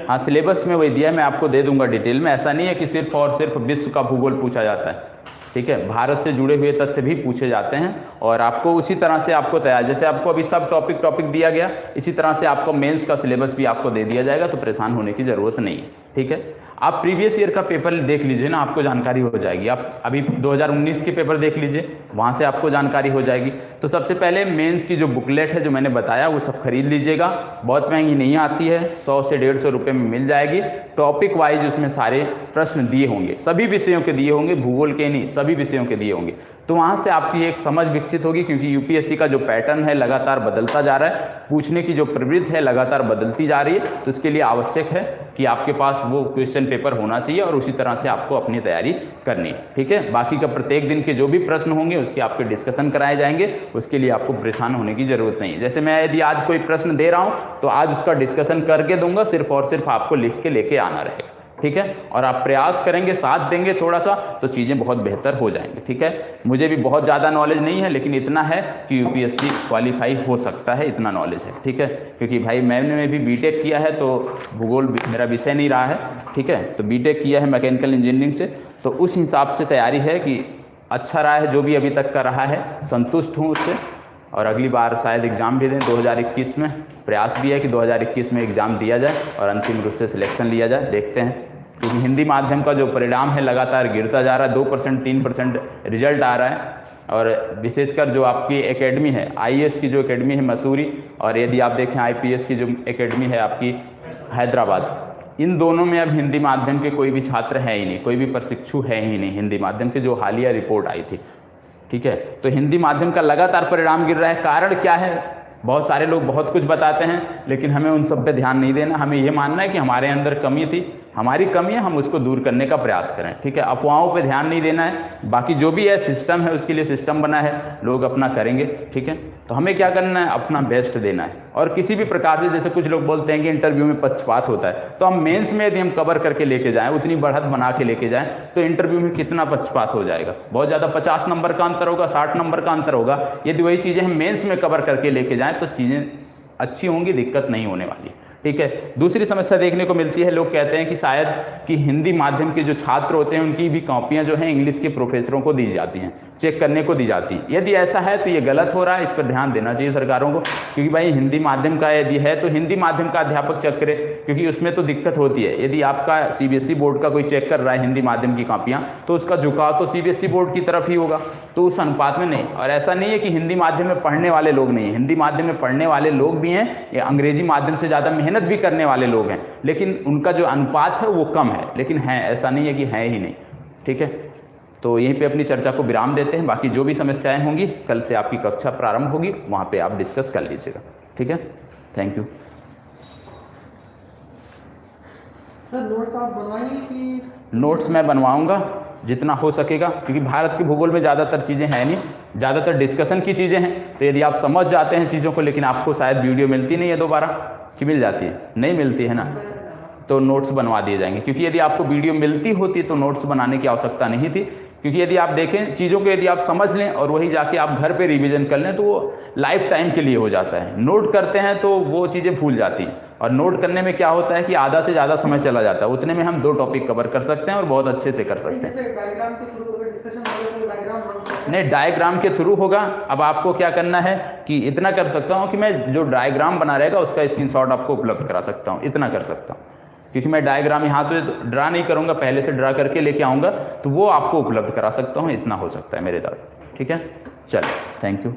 हाँ, सिलेबस में वही दिया है, मैं आपको दे दूंगा डिटेल में। ऐसा नहीं है कि सिर्फ और सिर्फ विश्व का भूगोल पूछा जाता है। ठीक है, भारत से जुड़े हुए तथ्य भी पूछे जाते हैं और आपको उसी तरह से आपको तैयार, जैसे आपको अभी सब टॉपिक दिया गया, इसी तरह से आपको मेंस का सिलेबस भी आपको दे दिया जाएगा, तो परेशान होने की ज़रूरत नहीं है। ठीक है, आप प्रीवियस ईयर का पेपर देख लीजिए ना, आपको जानकारी हो जाएगी। आप अभी 2019 के पेपर देख लीजिए, वहाँ से आपको जानकारी हो जाएगी। तो सबसे पहले मेंस की जो बुकलेट है जो मैंने बताया वो सब खरीद लीजिएगा, बहुत महंगी नहीं आती है, 100 से 150 रुपये में मिल जाएगी। टॉपिक वाइज उसमें सारे प्रश्न दिए होंगे, सभी विषयों के दिए होंगे, भूगोल के नहीं, सभी विषयों के दिए होंगे। तो वहाँ से आपकी एक समझ विकसित होगी, क्योंकि यूपीएससी का जो पैटर्न है लगातार बदलता जा रहा है, पूछने की जो प्रवृत्ति है लगातार बदलती जा रही है। तो इसके लिए आवश्यक है कि आपके पास वो क्वेश्चन पेपर होना चाहिए और उसी तरह से आपको अपनी तैयारी करनी है। ठीक है, बाकी का प्रत्येक दिन के जो भी प्रश्न होंगे उसके आपके डिस्कशन कराए जाएंगे, उसके लिए आपको परेशान होने की जरूरत नहीं है। जैसे मैं यदि आज कोई प्रश्न दे रहा हूँ तो आज उसका डिस्कशन करके दूंगा, सिर्फ और सिर्फ आपको लिख के लेके आना रहेगा। ठीक है, और आप प्रयास करेंगे, साथ देंगे थोड़ा सा, तो चीज़ें बहुत बेहतर हो जाएंगी। ठीक है, मुझे भी बहुत ज़्यादा नॉलेज नहीं है, लेकिन इतना है कि यूपीएससी क्वालिफाई हो सकता है, इतना नॉलेज है। ठीक है, क्योंकि भाई मैंने भी बीटेक किया है, तो भूगोल मेरा विषय नहीं रहा है। ठीक है, तो बीटेक किया है मैकेनिकल इंजीनियरिंग से, तो उस हिसाब से तैयारी है कि अच्छा रहा है, जो भी अभी तक का रहा है संतुष्ट हूँ उससे। और अगली बार शायद एग्ज़ाम भी दें 2021 में, प्रयास भी है कि 2021 में एग्ज़ाम दिया जाए और अंतिम रूप से सिलेक्शन लिया जाए, देखते हैं। क्योंकि हिंदी माध्यम का जो परिणाम है लगातार गिरता जा रहा है, 2% 3% रिजल्ट आ रहा है। और विशेषकर जो आपकी एकेडमी है, आईएएस की जो एकेडमी है मसूरी, और यदि आप देखें आईपीएस की जो एकेडमी है आपकी हैदराबाद, इन दोनों में अब हिंदी माध्यम के कोई भी छात्र है ही नहीं, कोई भी प्रशिक्षु है ही नहीं हिंदी माध्यम के, जो हालिया रिपोर्ट आई थी। ठीक है, तो हिंदी माध्यम का लगातार परिणाम गिर रहा है। कारण क्या है? बहुत सारे लोग बहुत कुछ बताते हैं, लेकिन हमें उन सब पे ध्यान नहीं देना। हमें ये मानना है कि हमारे अंदर कमी थी, हमारी कमी है, हम उसको दूर करने का प्रयास करें, ठीक है। अफवाहों पे ध्यान नहीं देना है, बाकी जो भी है सिस्टम है उसके लिए सिस्टम बना है, लोग अपना करेंगे, ठीक है। तो हमें क्या करना है, अपना बेस्ट देना है। और किसी भी प्रकार से, जैसे कुछ लोग बोलते हैं कि इंटरव्यू में पक्षपात होता है, तो हम मेंस में यदि हम कवर करके लेके जाएं, उतनी बढ़त बना के लेके जाएं, तो इंटरव्यू में कितना पक्षपात हो जाएगा, बहुत ज़्यादा 50 नंबर का अंतर होगा, 60 नंबर का अंतर होगा। यदि वही चीज़ें हम मेंस में कवर करके लेके जाएं तो चीज़ें अच्छी होंगी, दिक्कत नहीं होने वाली, ठीक है। दूसरी समस्या देखने को मिलती है, लोग कहते हैं कि शायद कि हिंदी माध्यम के जो छात्र होते हैं उनकी भी कॉपियां जो हैं इंग्लिश के प्रोफेसरों को दी जाती हैं, चेक करने को दी जाती हैं। यदि ऐसा है तो ये गलत हो रहा है, इस पर ध्यान देना चाहिए सरकारों को, क्योंकि भाई हिंदी माध्यम का यदि है तो हिंदी माध्यम का अध्यापक चेक करे, क्योंकि उसमें तो दिक्कत होती है। यदि आपका CBSE बोर्ड का कोई चेक कर रहा है हिंदी माध्यम की कॉपियाँ, तो उसका झुकाव तो CBSE बोर्ड की तरफ ही होगा, तो उस अनुपात में नहीं। और ऐसा नहीं है कि हिंदी माध्यम में पढ़ने वाले लोग नहीं हैं, हिंदी माध्यम में पढ़ने वाले लोग भी हैं, या अंग्रेजी माध्यम से ज़्यादा मेहनत भी करने वाले लोग हैं, लेकिन उनका जो अनुपात है वो कम है, लेकिन है, ऐसा नहीं है कि है ही नहीं, ठीक है। तो यहीं पे अपनी चर्चा को विराम देते हैं। बाकी जो भी समस्याएं होंगी, कल से आपकी कक्षा प्रारंभ होगी, वहाँ पे आप डिस्कस कर लीजिएगा, ठीक है। Thank you.
सर नोट्स आप बनवाएंगे कि?
नोट्स मैं बनवाऊंगा जितना हो सकेगा, क्योंकि भारत के भूगोल में ज़्यादातर चीज़ें हैं नहीं, ज़्यादातर डिस्कशन की चीज़ें हैं। तो यदि आप समझ जाते हैं चीज़ों को, लेकिन आपको शायद वीडियो मिलती नहीं है दोबारा, कि मिल जाती है, नहीं मिलती है ना, तो नोट्स बनवा दिए जाएंगे। क्योंकि यदि आपको वीडियो मिलती होती तो नोट्स बनाने की आवश्यकता नहीं थी, क्योंकि यदि आप देखें चीज़ों को, यदि आप समझ लें और वही जाके आप घर पे रिवीजन कर लें, तो वो लाइफ टाइम के लिए हो जाता है। नोट करते हैं तो वो चीज़ें भूल जाती हैं, और नोट करने में क्या होता है कि आधा से ज़्यादा समय चला जाता है, उतने में हम 2 टॉपिक कवर कर सकते हैं और बहुत अच्छे से कर सकते हैं।
डायग्राम के थ्रू अगर डिस्कशन हो तो डायग्राम
नहीं, डायग्राम के थ्रू होगा। अब आपको क्या करना है कि इतना कर सकता हूँ कि मैं जो डायग्राम बना रहेगा उसका स्क्रीनशॉट आपको उपलब्ध करा सकता हूँ, इतना कर सकता हूँ, क्योंकि मैं डायग्राम यहाँ तो ड्रा नहीं करूँगा, पहले से ड्रा करके लेके आऊँगा, तो वो आपको उपलब्ध करा सकता हूँ, इतना हो सकता है मेरे द्वारा, ठीक है। चलो, थैंक यू।